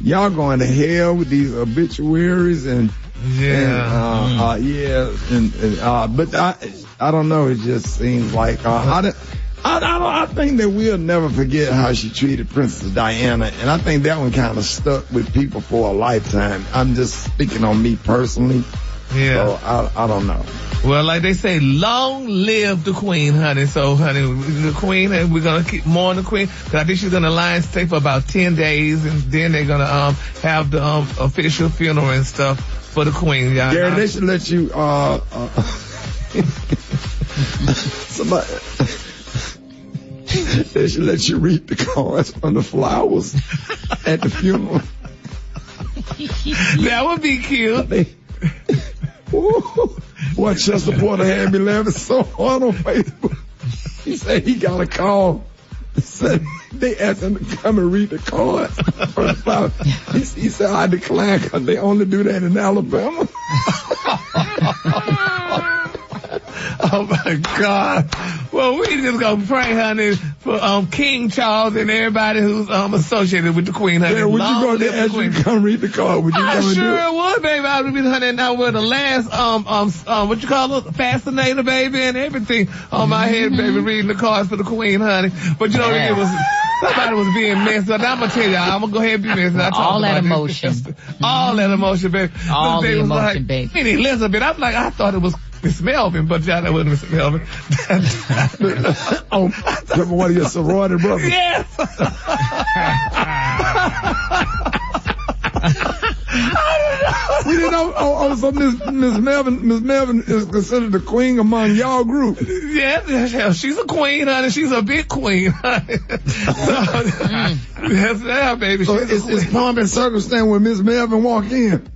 y'all going to hell with these obituaries but I don't know. It just seems like I think that we'll never forget how she treated Princess Diana, and I think that one kind of stuck with people for a lifetime. I'm just speaking on me personally. Yeah. So I don't know. Well, like they say, long live the queen, honey. So, honey, the queen, and we're going to keep mourning the queen. Because I think she's going to lie and stay for about 10 days. And then they're going to have the official funeral and stuff for the queen. Y'all. Gary, they should let you, somebody, they should let you read the cards from the flowers at the funeral. That would be cute. What Chester Porter had me laughing so hard on Facebook. He said he got a call. Said they asked him to come and read the cards from the flowers. He said, I decline because they only do that in Alabama. Oh my God. Well, we just gonna pray, honey, for King Charles and everybody who's associated with the Queen, honey. Yeah, would you go to ask you to come read the card? Would you come and do it? I sure would, baby. I would be, honey, now we're the last what you call it, fascinator, baby, and everything on my head, baby, reading the cards for the Queen, honey. But you know, it was somebody was being messed up. I'm gonna tell you, I'm gonna go ahead and be messed up. All that emotion. All that emotion, baby. All the emotion, baby. Queen Elizabeth, I'm like, I thought it was Miss Melvin, but y'all know what Miss Melvin. Oh, one of your sorority brothers. Yes. We didn't know. So Miss Melvin is considered the queen among y'all group. Yeah, she's a queen, honey. She's a big queen, honey. Yes, yeah, baby. So it's pomp and circumstance when Miss Melvin walk in.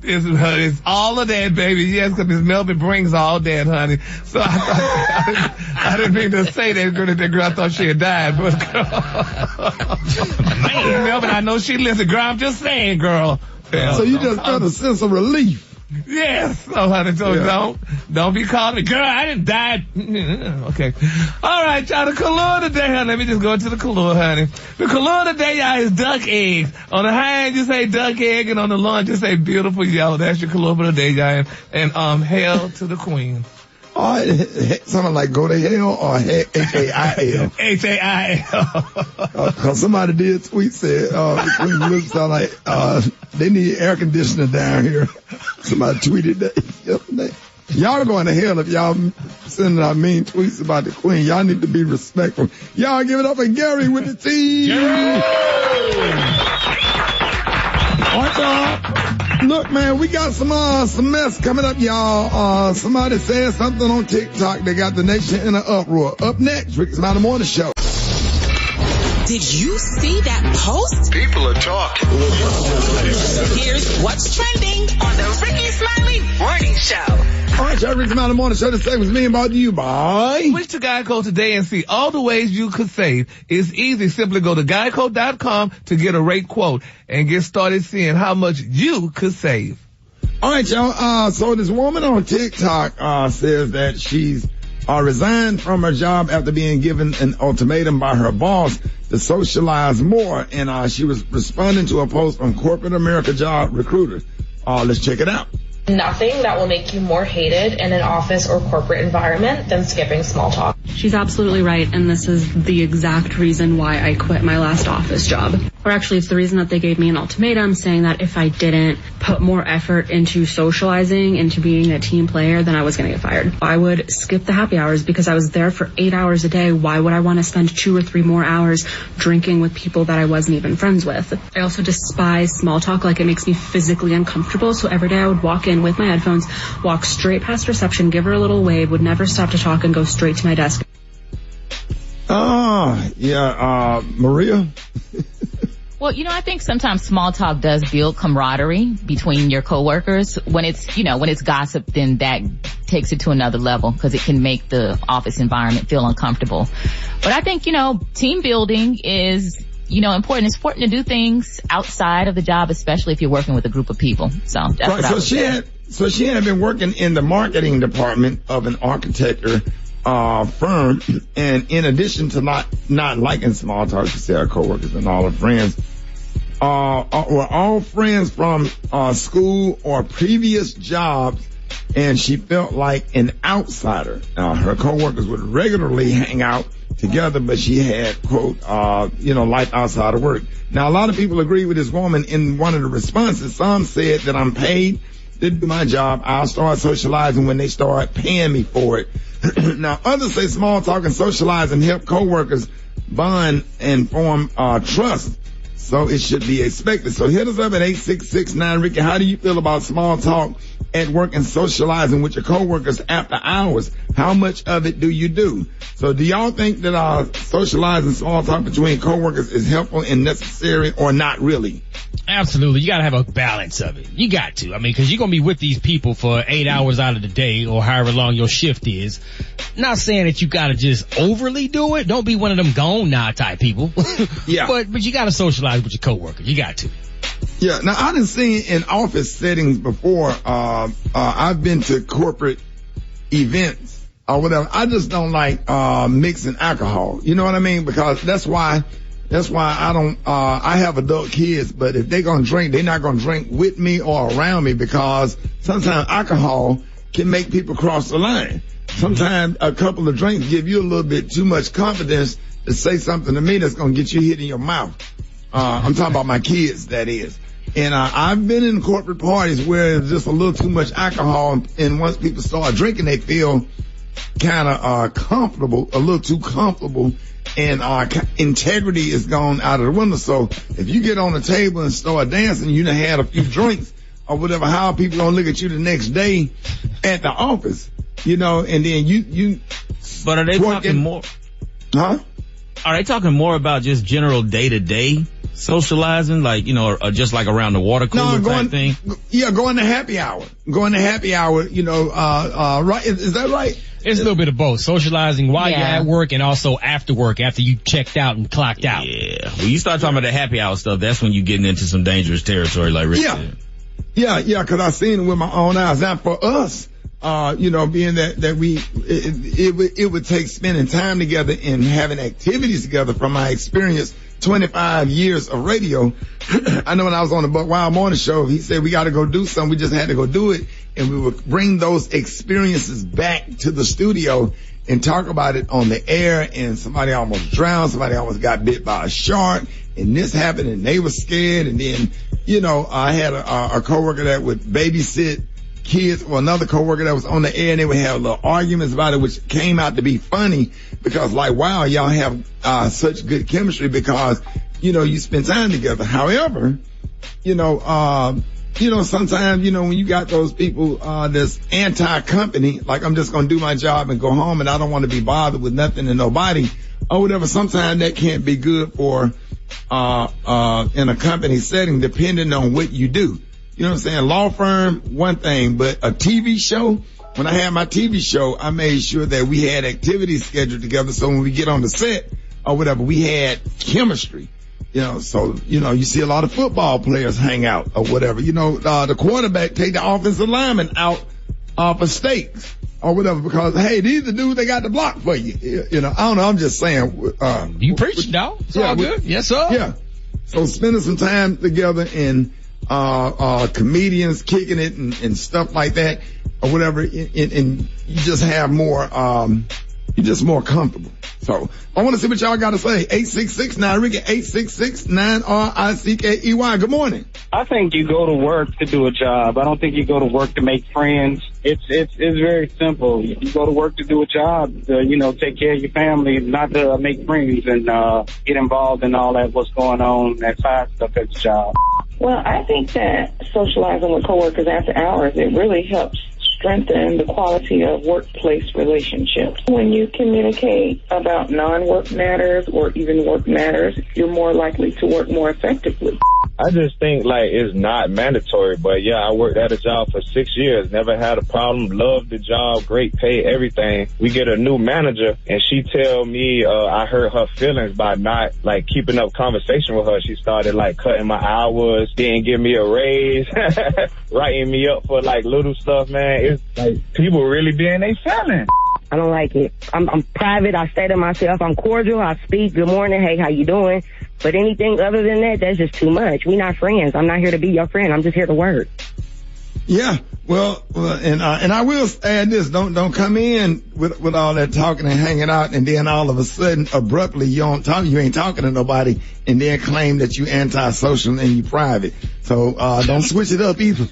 It's all of that, baby. Yes, because Miss Melvin brings all that, honey. So I didn't mean to say that girl. I thought she had died, but man, Melvin, I know she listened, girl. I'm just saying, girl. So you just felt a sense of relief. Yes. Oh, honey, so don't be calling me. Girl, I didn't die. Okay. All right, y'all, the color today, honey. Let me just go to the color, honey. The color today, y'all, is duck eggs. On the high end, you say duck egg, and on the low end, you say beautiful yellow. That's your color for the day, y'all. And hail to the queen. Oh, something like go to hell or H-A-I-L. H-A-I-L. Cause somebody did tweet said, the Queen Elizabeth sound like, they need air conditioner down here. Somebody tweeted that yesterday. Y'all are going to hell if y'all sending out mean tweets about the Queen. Y'all need to be respectful. Y'all give it up for Gary with the T. Gary! All right, y'all. Look, man, we got some mess coming up, y'all. Somebody said something on TikTok. They got the nation in an uproar. Up next, Rickey Smiley Morning Show. Did you see that post? People are talking. Here's what's trending on the Rickey Smiley Morning Show. All right, y'all, Rickey Smiley Morning Show. This segment's being brought to you by... Switch to Geico today and see all the ways you could save. It's easy. Simply go to geico.com to get a rate quote and get started seeing how much you could save. All right, y'all. So this woman on TikTok says that she's resigned from her job after being given an ultimatum by her boss to socialize more, and she was responding to a post from Corporate America Job Recruiter. Let's check it out. Nothing that will make you more hated in an office or corporate environment than skipping small talk. She's absolutely right, and this is the exact reason why I quit my last office job. Or actually, it's the reason that they gave me an ultimatum saying that if I didn't put more effort into socializing, into being a team player, then I was going to get fired. I would skip the happy hours because I was there for 8 hours a day. Why would I want to spend 2 or 3 more hours drinking with people that I wasn't even friends with? I also despise small talk. Like, it makes me physically uncomfortable. So every day I would walk in with my headphones, walk straight past reception, give her a little wave, would never stop to talk, and go straight to my desk. Maria? Well, I think sometimes small talk does build camaraderie between your coworkers. When it's gossip, then that takes it to another level because it can make the office environment feel uncomfortable. But I think, team building is, important. It's important to do things outside of the job, especially if you're working with a group of people. So that's what I would say. So she had been working in the marketing department of an architecture firm, and in addition to not liking small talk, she said her coworkers and all her friends were all friends from school or previous jobs, and she felt like an outsider. Her coworkers would regularly hang out together, but she had, quote, life outside of work. Now, a lot of people agree with this woman in one of the responses. Some said that I'm paid to do my job. I'll start socializing when they start paying me for it. Now, others say small talk and socializing help coworkers bond and form trust. So it should be expected. So hit us up at 866-9-RICKY. How do you feel about small talk at work and socializing with your coworkers after hours? How much of it do you do? So do y'all think that socializing small talk between coworkers is helpful and necessary or not really? Absolutely. You got to have a balance of it. You got to. I mean, because you're going to be with these people for 8 hours out of the day or however long your shift is. Not saying that you got to just overly do it. Don't be one of them gone now type people. Yeah. But you got to socialize with your coworkers. You got to. Yeah. Now, I done seen in office settings before. I've been to corporate events or whatever. I just don't like mixing alcohol. You know what I mean? Because that's why I don't, I have adult kids, but if they're going to drink, they're not going to drink with me or around me because sometimes alcohol can make people cross the line. Sometimes a couple of drinks give you a little bit too much confidence to say something to me that's going to get you hit in your mouth. I'm talking about my kids, that is. And I've been in corporate parties where it's just a little too much alcohol, and once people start drinking, they feel kind of comfortable, a little too comfortable, and integrity is gone out of the window. So if you get on the table and start dancing, you done had a few drinks or whatever, how are people gonna look at you the next day at the office? You know, and then you But are they talking more? Huh? Are they talking more about just general day-to-day socializing, like, you know, or just like around the water cooler type thing? Yeah, going to happy hour. Going to happy hour, you know, right? Is that right? It's a little bit of both. Socializing while you're at work and also after work, after you checked out and clocked out. Yeah. When you start talking about the happy hour stuff, that's when you're getting into some dangerous territory, like Rick said. Yeah, cause I seen it with my own eyes. Now for us, you know, being that it would take spending time together and having activities together. From my experience, 25 years of radio. I know when I was on the Buck Wild Morning Show, he said we got to go do something. We just had to go do it. And we would bring those experiences back to the studio and talk about it on the air. And somebody almost drowned. Somebody almost got bit by a shark. And this happened and they were scared. And then, you know, I had a coworker that would babysit kids, or another coworker that was on the air, and they would have little arguments about it, which came out to be funny because, like, wow, y'all have such good chemistry because, you know, you spend time together. However, you know, sometimes, you know, when you got those people that's anti-company, like I'm just gonna do my job and go home, and I don't want to be bothered with nothing and nobody or whatever. Sometimes that can't be good for in a company setting, depending on what you do. You know what I'm saying? Law firm, one thing, but a TV show, when I had my TV show, I made sure that we had activities scheduled together. So when we get on the set or whatever, we had chemistry, you know, so, you know, you see a lot of football players hang out or whatever, you know, the quarterback take the offensive lineman out, for steaks or whatever, because, hey, these are the dudes that got the block for you. You know, I don't know. I'm just saying, you preach, dog. It's all good. Yes, sir. Yeah. So spending some time together and, comedians kicking it and stuff like that or whatever, and you just have more, you're just more comfortable. So I want to see what y'all got to say. 866-9-RICKY, 866-9-RICKEY. Good morning. I think you go to work to do a job. I don't think you go to work to make friends. It's very simple. You go to work to do a job, to, you know, take care of your family, not to make friends and get involved in all that what's going on, that side stuff at the job. Well, I think that socializing with coworkers after hours, it really helps strengthen the quality of workplace relationships. When you communicate about non-work matters or even work matters, you're more likely to work more effectively. I just think, like, it's not mandatory, but yeah, I worked at a job for 6 years, never had a problem, loved the job, great pay, everything. We get a new manager, and she tell me I hurt her feelings by not, like, keeping up conversation with her. She started, like, cutting my hours, didn't give me a raise, writing me up for, like, little stuff, man. It's like people really being they feelings. I don't like it. I'm private. I say to myself, I'm cordial. I speak. Good morning. Hey, how you doing? But anything other than that, that's just too much. We're not friends. I'm not here to be your friend. I'm just here to work. Yeah. Well, and I will add this. Don't come in with all that talking and hanging out, and then all of a sudden, abruptly, you ain't talking to nobody, and then claim that you antisocial and you private. So, don't switch it up either.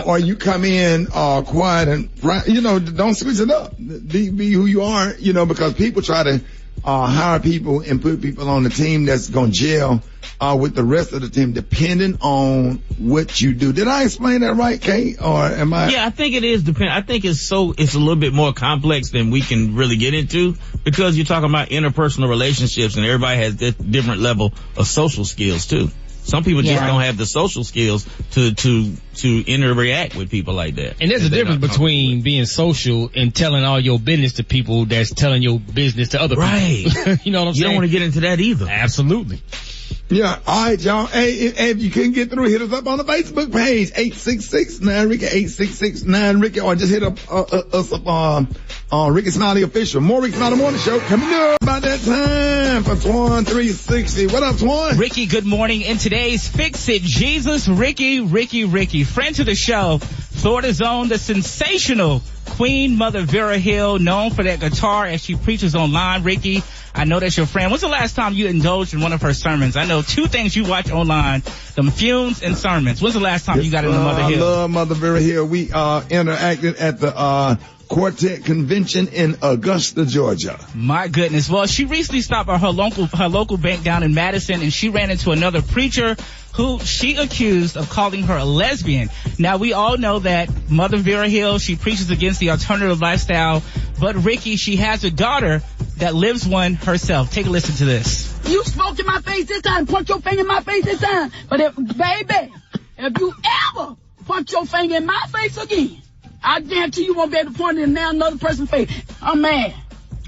or you come in quiet and, you know, don't switch it up. Be who you are, you know, because people try to hire people and put people on the team that's going to gel with the rest of the team, depending on what you do. Did I explain that right, Kate? Or am I? Yeah, I think it is I think it's a little bit more complex than we can really get into, because you're talking about interpersonal relationships and everybody has different level of social skills too. Some people just don't have the social skills to interact with people like that. And there's a difference between being social and telling all your business to people that's telling your business to other people. Right. You know what I'm saying? You don't want to get into that either. Absolutely. Yeah, all right, y'all. Hey, if you couldn't get through, hit us up on the Facebook page, 866-9-RICKY, 866-9-RICKY, or just hit us up on Rickey Smiley Official. More Rickey Smiley Morning Show coming up about that time for Twan 360. What up, Twan? Ricky, good morning. In today's Fix It, Jesus, Ricky. Friend to the show, Florida's own, the sensational Queen Mother Vera Hill, known for that guitar as she preaches online. Ricky, I know that's your friend. When's the last time you indulged in one of her sermons? I know two things you watch online, them fumes and sermons. When's the last time you got into Mother Hill? I love Mother Vera Hill. We interacted at the Quartet Convention in Augusta, Georgia. My goodness. Well, she recently stopped at her local bank down in Madison, and she ran into another preacher who she accused of calling her a lesbian. Now, we all know that Mother Vera Hill, she preaches against the alternative lifestyle, but Ricky, she has a daughter that lives one herself. Take a listen to this. You spoke in my face this time, punch your finger in my face this time. But if you ever punch your finger in my face again, I guarantee you won't be able to point it in another person's face. I'm mad.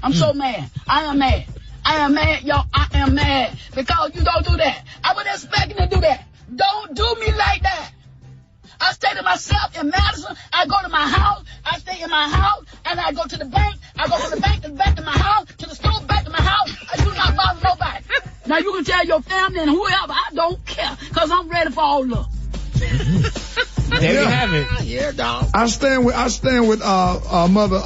I'm so mad. I am mad. I am mad, y'all. I am mad because you don't do that. I wasn't expecting to do that. Don't do me like that. I stay to myself in Madison. I go to my house. I stay in my house, and I go to the bank. I go from the bank to the back to my house, to the store, back to my house. I do not bother nobody. Now, you can tell your family and whoever, I don't care, because I'm ready for all of There you have it. Yeah, dog. I stand with Mother,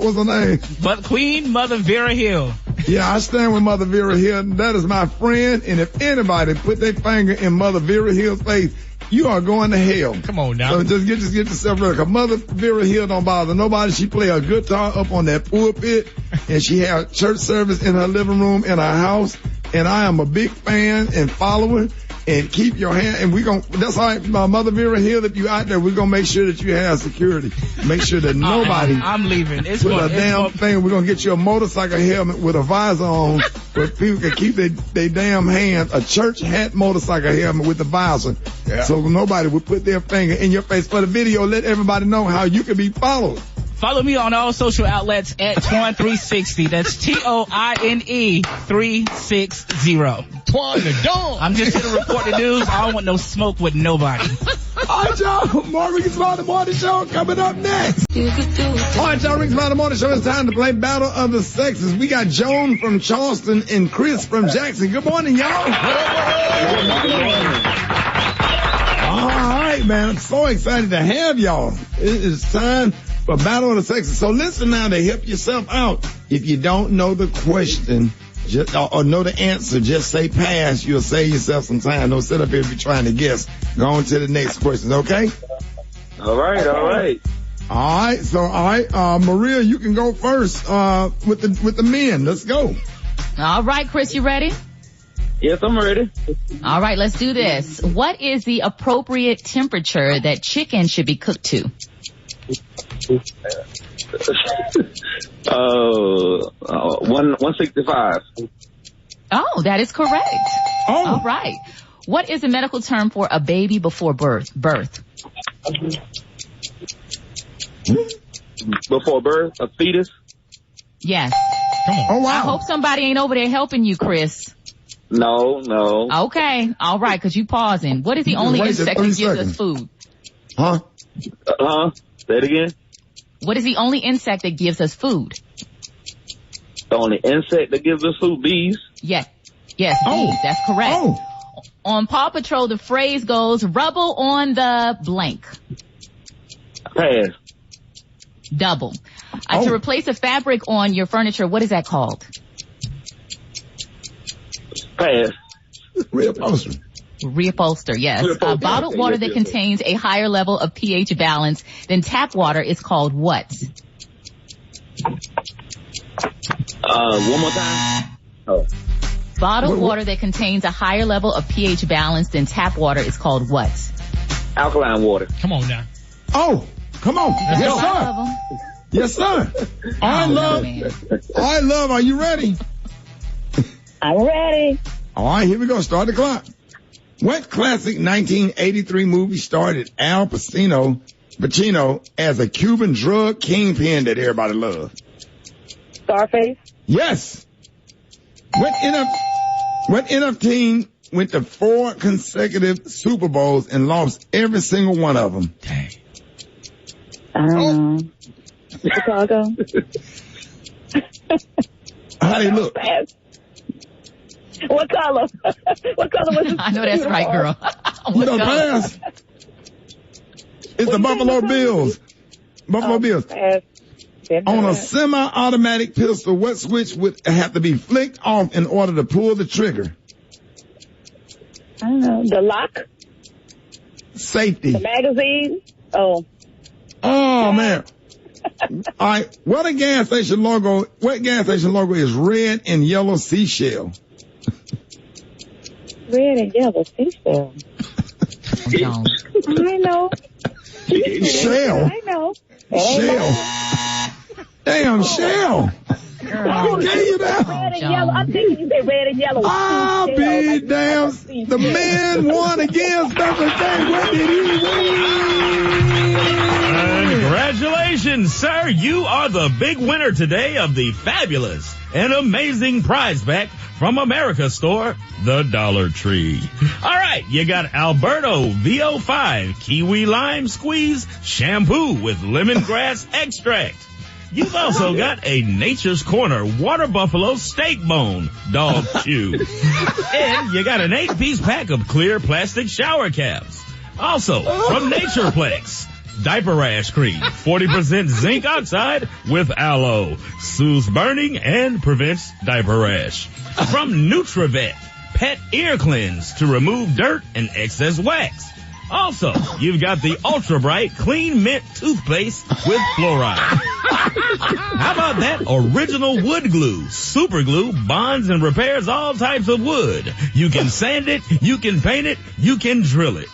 what's her name? But Queen Mother Vera Hill. Yeah, I stand with Mother Vera Hill. That is my friend. And if anybody put their finger in Mother Vera Hill's face, you are going to hell. Come on now. So just get yourself ready. Cause Mother Vera Hill don't bother nobody. She play a guitar up on that pulpit, and she have church service in her living room in her house. And I am a big fan and follower. And keep your hand, and that's all right, Mother Vera Hill, if you out there, we're gonna make sure that you have security. Make sure that nobody I'm leaving. We're gonna get you a motorcycle helmet with a visor on where people can keep their damn hands, a church hat motorcycle helmet with a visor. Yeah. So nobody would put their finger in your face. For the video, let everybody know how you can be followed. Follow me on all social outlets at Twan360. That's TOINE 360. Twan the Dawn. I'm just here to report the news. I don't want no smoke with nobody. All right, y'all. More Rickey Smiley Morning Show coming up next. All right, y'all. Rickey Smiley Morning Show. It's time to play Battle of the Sexes. We got Joan from Charleston and Chris from Jackson. Good morning, y'all. All right, man. I'm so excited to have y'all. It is time for Battle of the Sexes. So listen now to help yourself out. If you don't know the question or know the answer, just say pass. You'll save yourself some time. Don't sit up here if you're trying to guess. Go on to the next question, okay? All right. All right. So, Maria, you can go first with the men. Let's go. All right, Chris, you ready? Yes, I'm ready. All right, let's do this. What is the appropriate temperature that chicken should be cooked to? 165. Oh, that is correct. Oh. All right. What is the medical term for a baby before birth? Before birth, a fetus? Yes. Come on. Oh, wow. I hope somebody ain't over there helping you, Chris. No. Okay. All right, because you pausing. What is the only insect that gives us food? Huh? Say it again. What is the only insect that gives us food? The only insect that gives us food, bees. Yes, bees. That's correct. Oh. On Paw Patrol, the phrase goes, rubble on the blank. Pass. Double. To replace a fabric on your furniture, what is that called? Pass. Reupholstery. Reupholster, yes. Bottled water that contains a higher level of pH balance than tap water is called what? One more time. Oh. Bottled water that contains a higher level of pH balance than tap water is called what? Alkaline water. Come on now. Oh, come on. Yes, sir. Yes, sir. All right, love, are you ready? I'm ready. All right, here we go. Start the clock. What classic 1983 movie started Al Pacino as a Cuban drug kingpin that everybody loved? Scarface. Yes. What NF team went to 4 consecutive Super Bowls and lost every single one of them? Dang. Chicago. How they look? What color? What color was it? I know that's right, girl. You don't pass. It's the Buffalo Bills. Buffalo Bills. On a semi-automatic pistol, what switch would have to be flicked off in order to pull the trigger? I don't know. The lock? Safety. The magazine? Oh. Oh, man. All right. What gas station logo is red and yellow seashell? Red and yellow seashell. I know. Shell. I know. Shell. Damn, Shell. Girl. Gave you that. Red and yellow. I'm thinking you said red and yellow. I'll be damn. The man won again. What did he win? Congratulations, sir. You are the big winner today of the fabulous and amazing prize pack from America's store, the Dollar Tree. All right, you got Alberto VO5 Kiwi Lime Squeeze Shampoo with Lemongrass Extract. You've also got a Nature's Corner Water Buffalo Steak Bone Dog Chew. And you got an 8-piece pack of clear plastic shower caps. Also, from Natureplex, Diaper Rash Cream, 40% zinc oxide with aloe. Soothes burning and prevents diaper rash. From Nutravet, Pet Ear Cleanse to remove dirt and excess wax. Also, you've got the Ultra Bright Clean Mint Toothpaste with fluoride. How about that original wood glue? Super glue bonds and repairs all types of wood. You can sand it, you can paint it, you can drill it.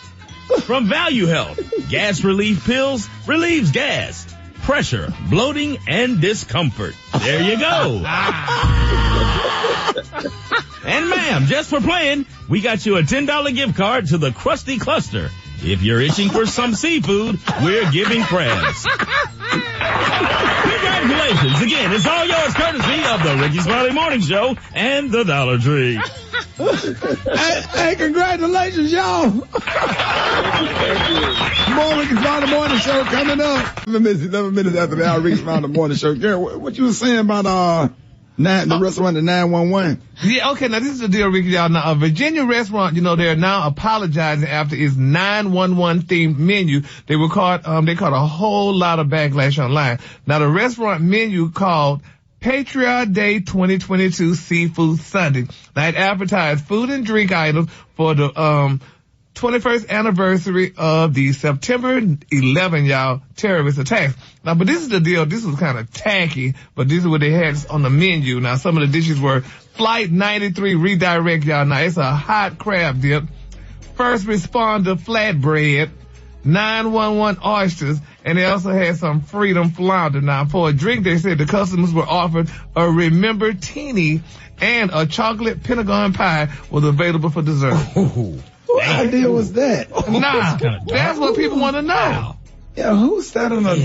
From Value Health, gas relief pills relieves gas, pressure, bloating, and discomfort. There you go. And ma'am, just for playing, we got you a $10 gift card to the Krusty Cluster. If you're itching for some seafood, we're giving crabs. Congratulations. Again, it's all yours courtesy of the Rickey Smiley Morning Show and the Dollar Tree. Hey, congratulations, y'all. More Rickey Smiley Morning Show coming up. 11 minutes after the hour, Rickey Smiley Morning Show. Gary, what you were saying about the restaurant, the 911? Yeah, okay, now this is the deal, Ricky, y'all. Now, a Virginia restaurant, they're now apologizing after its 911 themed menu. They caught a whole lot of backlash online. Now, the restaurant menu called Patriot Day 2022 Seafood Sunday. Now, it advertised food and drink items for the 21st anniversary of the September 11, y'all, terrorist attacks. Now, but this is the deal. This was kind of tacky, but this is what they had on the menu. Now, some of the dishes were Flight 93 Redirect, y'all. Now, it's a hot crab dip, first responder flatbread, 911 oysters, and they also had some freedom flounder. Now, for a drink, they said the customers were offered a Remember Teeny and a chocolate Pentagon pie was available for dessert. What idea was that? Nah, that's what people want to know. Wow. Yeah, who sat in a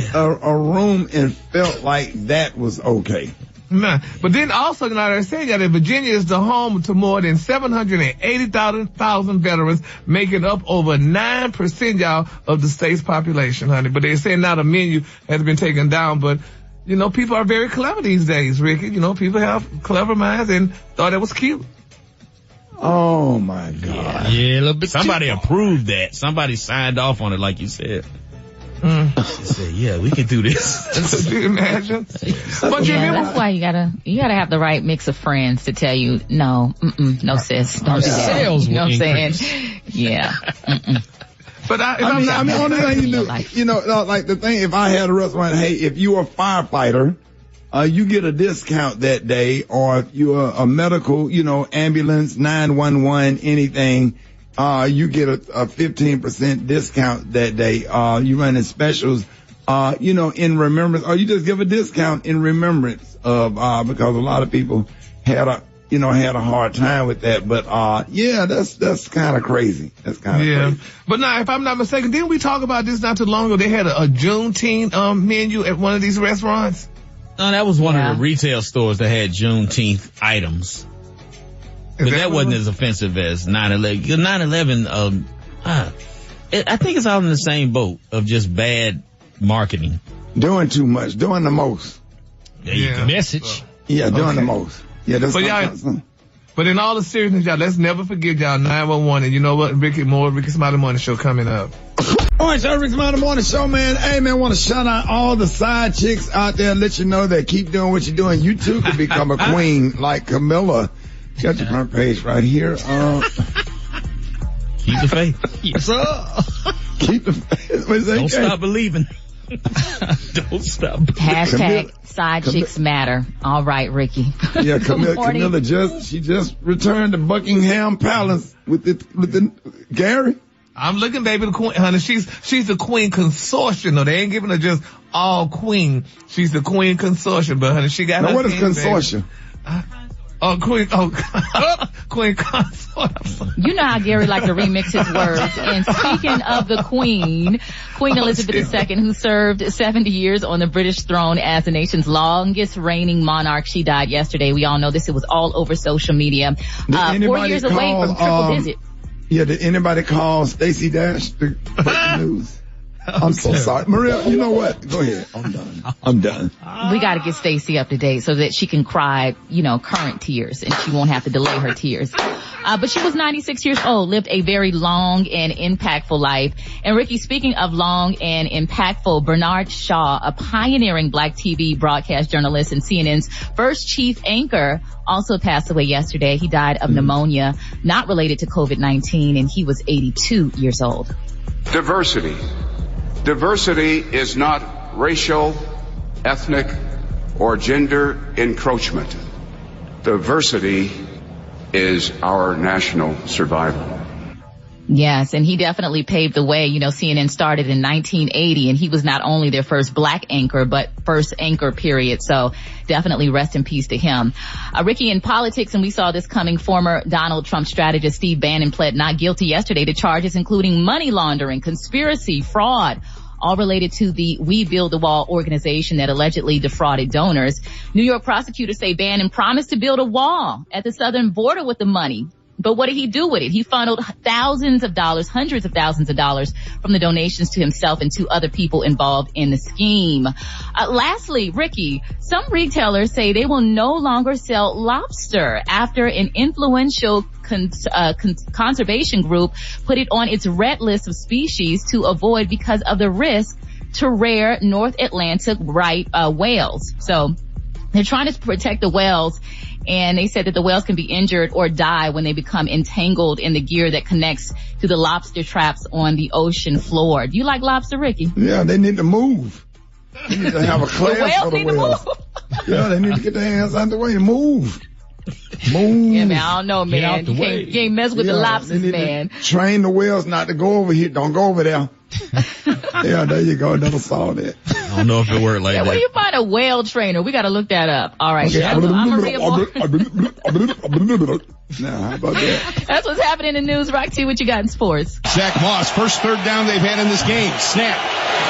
room and felt like that was okay? Nah, but then also, they're saying that Virginia is the home to more than 780,000 veterans, making up over 9%, y'all, of the state's population, honey. But they're saying now the menu has been taken down, but people are very clever these days, Ricky. People have clever minds and thought it was cute. Oh my God. Yeah, a little bit. Somebody approved that. Somebody signed off on it, like you said. She said, yeah, we can do this. Do you imagine? But you remember, that's why you gotta have the right mix of friends to tell you, no, no sis, don't do that. Sales You know what I'm increase. saying? Yeah. but only thing you do, you know, like the thing, if I had a restaurant, hey, if you're a firefighter, you get a discount that day, or if you're a medical, you know, ambulance, 911, anything, you get a 15% discount that day. You running specials, you know, in remembrance, or you just give a discount in remembrance of, because a lot of people had a hard time with that. But, yeah, that's kind of crazy. That's kind of crazy. But now, if I'm not mistaken, didn't we talk about this not too long ago? They had a Juneteenth, menu at one of these restaurants. No, that was one of the retail stores that had Juneteenth items. But that wasn't as offensive as 9/11. 9/11, I think it's all in the same boat of just bad marketing. Doing too much, doing the most. There you go. Message. Yeah, doing the most. Yeah, that's But in all the seriousness, y'all, let's never forget y'all 911. And you know what? Rickey Smiley Morning Show coming up. All right, so Rickey Smiley Morning Show, man. Hey, man, want to shout out all the side chicks out there and let you know that keep doing what you're doing. You too could become a queen like Camilla. Got your front page right here. Keep the faith. Yes, sir. Keep the faith. Don't stop believing. Don't stop. Hashtag side chicks matter. All right, Ricky. Yeah, Camilla just returned to Buckingham Palace with the Gary. I'm looking, baby, the queen, honey. She's the queen consortium. No, they ain't giving her just all queen. She's the queen consortium, but honey, she got now her. What is consortium? Queen consort. You know how Gary likes to remix his words. And speaking of the Queen Elizabeth II, who served 70 years on the British throne as the nation's longest reigning monarch, she died yesterday. We all know this. It was all over social media. 4 years away from triple digit. Yeah, did anybody call Stacey Dash to break the news? I'm so sorry. Maria, you know what? Go ahead. I'm done. We got to get Stacey up to date so that she can cry, you know, current tears, and she won't have to delay her tears. But she was 96 years old, lived a very long and impactful life. And Ricky, speaking of long and impactful, Bernard Shaw, a pioneering black TV broadcast journalist and CNN's first chief anchor, also passed away yesterday. He died of pneumonia, not related to COVID-19, and he was 82 years old. Diversity. Diversity is not racial, ethnic, or gender encroachment. Diversity is our national survival. Yes, and he definitely paved the way. You know, CNN started in 1980, and he was not only their first black anchor, but first anchor, period. So definitely rest in peace to him. Ricky, in politics, and we saw this coming, former Donald Trump strategist Steve Bannon pled not guilty yesterday to charges including money laundering, conspiracy, fraud, all related to the We Build the Wall organization that allegedly defrauded donors. New York prosecutors say Bannon promised to build a wall at the southern border with the money. But what did he do with it? He funneled thousands of dollars, hundreds of thousands of dollars from the donations to himself and to other people involved in the scheme. Lastly, Ricky, some retailers say they will no longer sell lobster after an influential conservation group put it on its red list of species to avoid because of the risk to rare North Atlantic whales. So they're trying to protect the whales, and they said that the whales can be injured or die when they become entangled in the gear that connects to the lobster traps on the ocean floor. Do you like lobster, Ricky? Yeah, they need to move. They need to have a class for the whales. Yeah, they need to get their hands out the way and move. Yeah, man, I don't know, man. You can't mess with the lobsters, man. Train the whales not to go over here. Don't go over there. Yeah, there you go. That'll solve it. I don't know if it worked like that. Where do you find a whale trainer? We got to look that up. All right. Okay. I'm Maria Moore. Now, how about that? That's what's happening in the news. Rock T, what you got in sports? Zach Moss, first third down they've had in this game. Snap.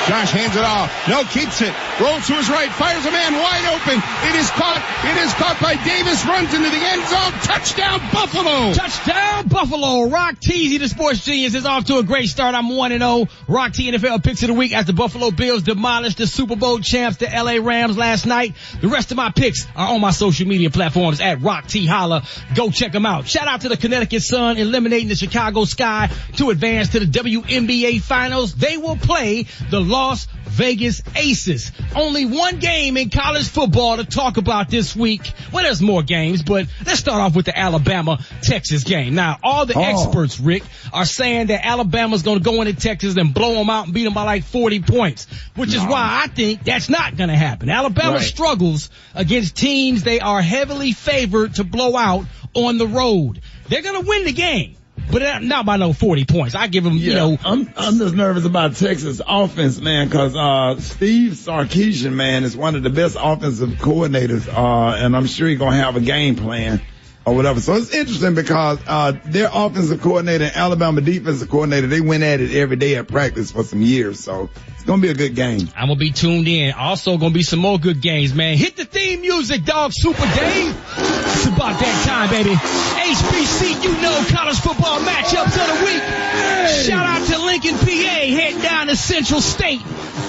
Josh hands it off. No, keeps it. Rolls to his right. Fires a man wide open. It is caught. It is caught by Davis. Runs into the end zone. Touchdown, Buffalo. Touchdown, Buffalo. Rock T, the sports genius, is off to a great start. I'm 1-0. Rock T NFL picks of the week as the Buffalo Bills demolish the Super Bowl champs, the LA Rams, last night. The rest of my picks are on my social media platforms at Rock T Holla. Go check them out. Shout out to the Connecticut Sun eliminating the Chicago Sky to advance to the WNBA Finals. They will play the Las Vegas Aces. Only one game in college football to talk about this week. Well, there's more games, but let's start off with the Alabama-Texas game. Now, all the experts, Rick, are saying that Alabama's going to go into Texas and blow them out and beat them by like 40 points, which is why I think that's not going to happen. Alabama struggles against teams they are heavily favored to blow out on the road. They're going to win the game, but not by no 40 points. I give them, I'm just nervous about Texas offense, man, because Steve Sarkisian, man, is one of the best offensive coordinators, and I'm sure he's going to have a game plan or whatever. So it's interesting because their offensive coordinator and Alabama defensive coordinator, they went at it every day at practice for some years. So it's going to be a good game. I'm going to be tuned in. Also going to be some more good games, man. Hit the theme music, dog. Super Dave. It's about that time, baby. HBC, college football matchups of the week. Hey. Shout out to Lincoln, PA, heading down to Central State.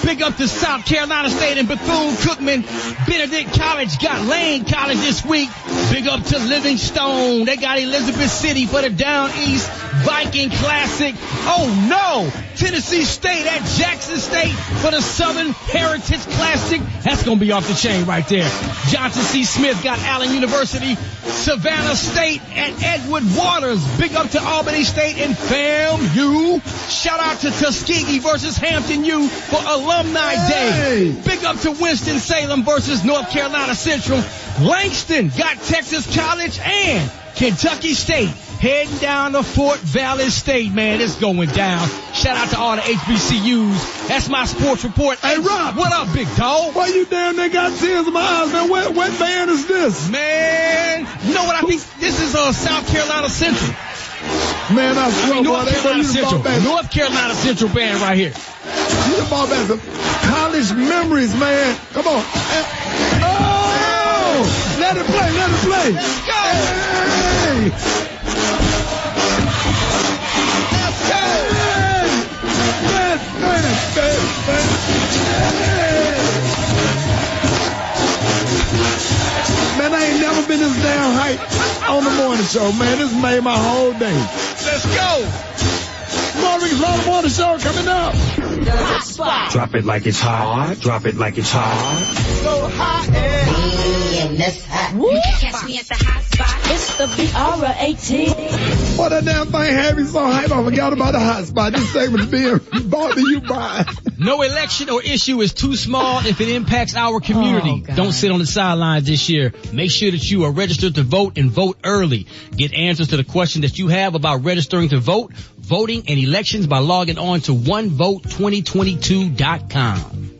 Big up to South Carolina State and Bethune-Cookman. Benedict College got Lane College this week. Big up to Livingstone. They got Elizabeth City for the Down East Viking Classic. Oh no! Tennessee State at Jackson State for the Southern Heritage Classic. That's going to be off the chain right there. Johnson C. Smith got Allen University. Savannah State at Edward Waters. Big up to Albany State and FAMU. Shout out to Tuskegee versus Hampton U for Alumni Day. Big up to Winston-Salem versus North Carolina Central. Langston got Texas College and Kentucky State heading down to Fort Valley State, man. It's going down. Shout out to all the HBCUs. That's my sports report. Hey, Rob. What up, big dog? Why you down there got tears in my eyes, man? What band is this? Man, you know what? I think this is South Carolina Central. Man, I swear, North Carolina Central. North Carolina Central band right here. You the ball back. College memories, man. Come on. Oh! Let it play. Let's go. Hey! Man, I ain't never been this damn hype on the morning show, man. This made my whole day. Let's go. More Rickey Smiley Morning Show coming up. The hot spot. Drop it like it's hot. Drop it like it's hot. So hot and that's hot. You can catch me at the hot spot. It's the BR18. What that damn thing had me so hype, I forgot about the hot spot. This segment is being brought to you by. No election or issue is too small if it impacts our community. Don't sit on the sidelines this year. Make sure that you are registered to vote and vote early. Get answers to the question that you have about registering to vote, voting, and elections by logging on to onevote2022.com.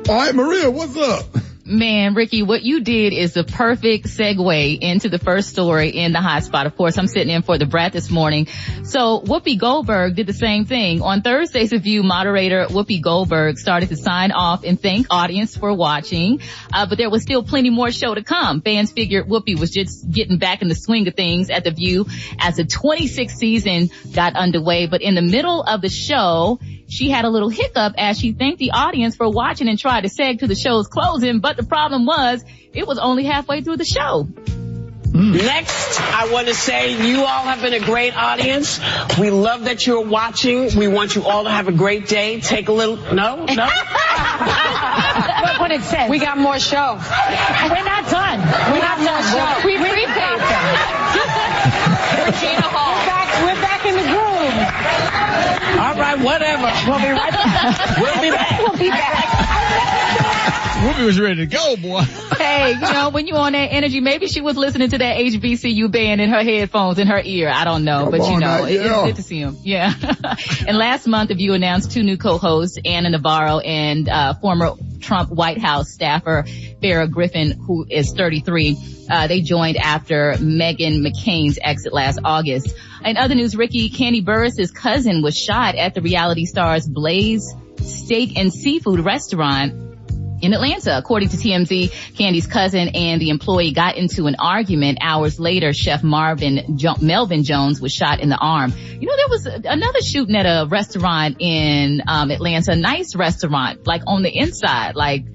All right, Maria, what's up? Man, Ricky, what you did is the perfect segue into the first story in the hot spot. Of course, I'm sitting in for the Brat this morning. So Whoopi Goldberg did the same thing. On Thursday's Review, moderator Whoopi Goldberg started to sign off and thank audience for watching. But there was still plenty more show to come. Fans figured Whoopi was just getting back in the swing of things at The View as the 26th season got underway. But in the middle of the show, she had a little hiccup as she thanked the audience for watching and tried to seg to the show's closing. But the problem was, it was only halfway through the show. Next, I want to say you all have been a great audience. We love that you're watching. We want you all to have a great day. Take a little, no? Look what it says. We got more show. We're not done. We're not done. We prepaid them. Regina Hall. We're back in the groove. All right, whatever. We'll be right back. We'll be back. We'll be back. Whoopi was ready to go, boy. Hey, when you on that energy, maybe she was listening to that HBCU band in her headphones in her ear. I don't know, but it's good to see him. Yeah. And last month, The View announced two new co-hosts, Anna Navarro and former Trump White House staffer Farrah Griffin, who is 33. They joined after Meghan McCain's exit last August. In other news, Ricky, Candy Burris' cousin was shot at the reality star's Blaze Steak and Seafood restaurant. In Atlanta, according to TMZ, Candy's cousin and the employee got into an argument. Hours later, Chef Melvin Jones was shot in the arm. You know, there was another shooting at a restaurant in Atlanta, a nice restaurant, like on the inside. Like,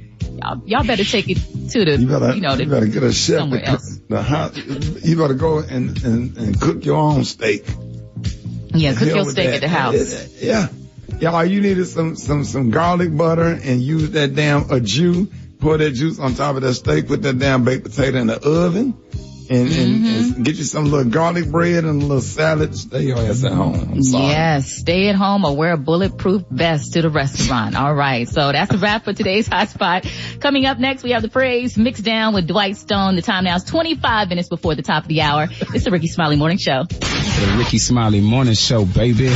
y'all better take it to the, you better get a chef somewhere else. You better go and cook your own steak. Yeah, cook your steak at the house. Yeah. Yeah, all you need is some garlic butter and use that damn jus. Pour that juice on top of that steak, put that damn baked potato in the oven, and get you some little garlic bread and a little salad. Stay your ass at home. I'm sorry. Yes, stay at home or wear a bulletproof vest to the restaurant. All right, so that's a wrap for today's Hot Spot. Coming up next, we have the praise mixed down with Dwight Stone. The time now is 25 minutes before the top of the hour. It's the Rickey Smiley Morning Show. The Rickey Smiley Morning Show, baby.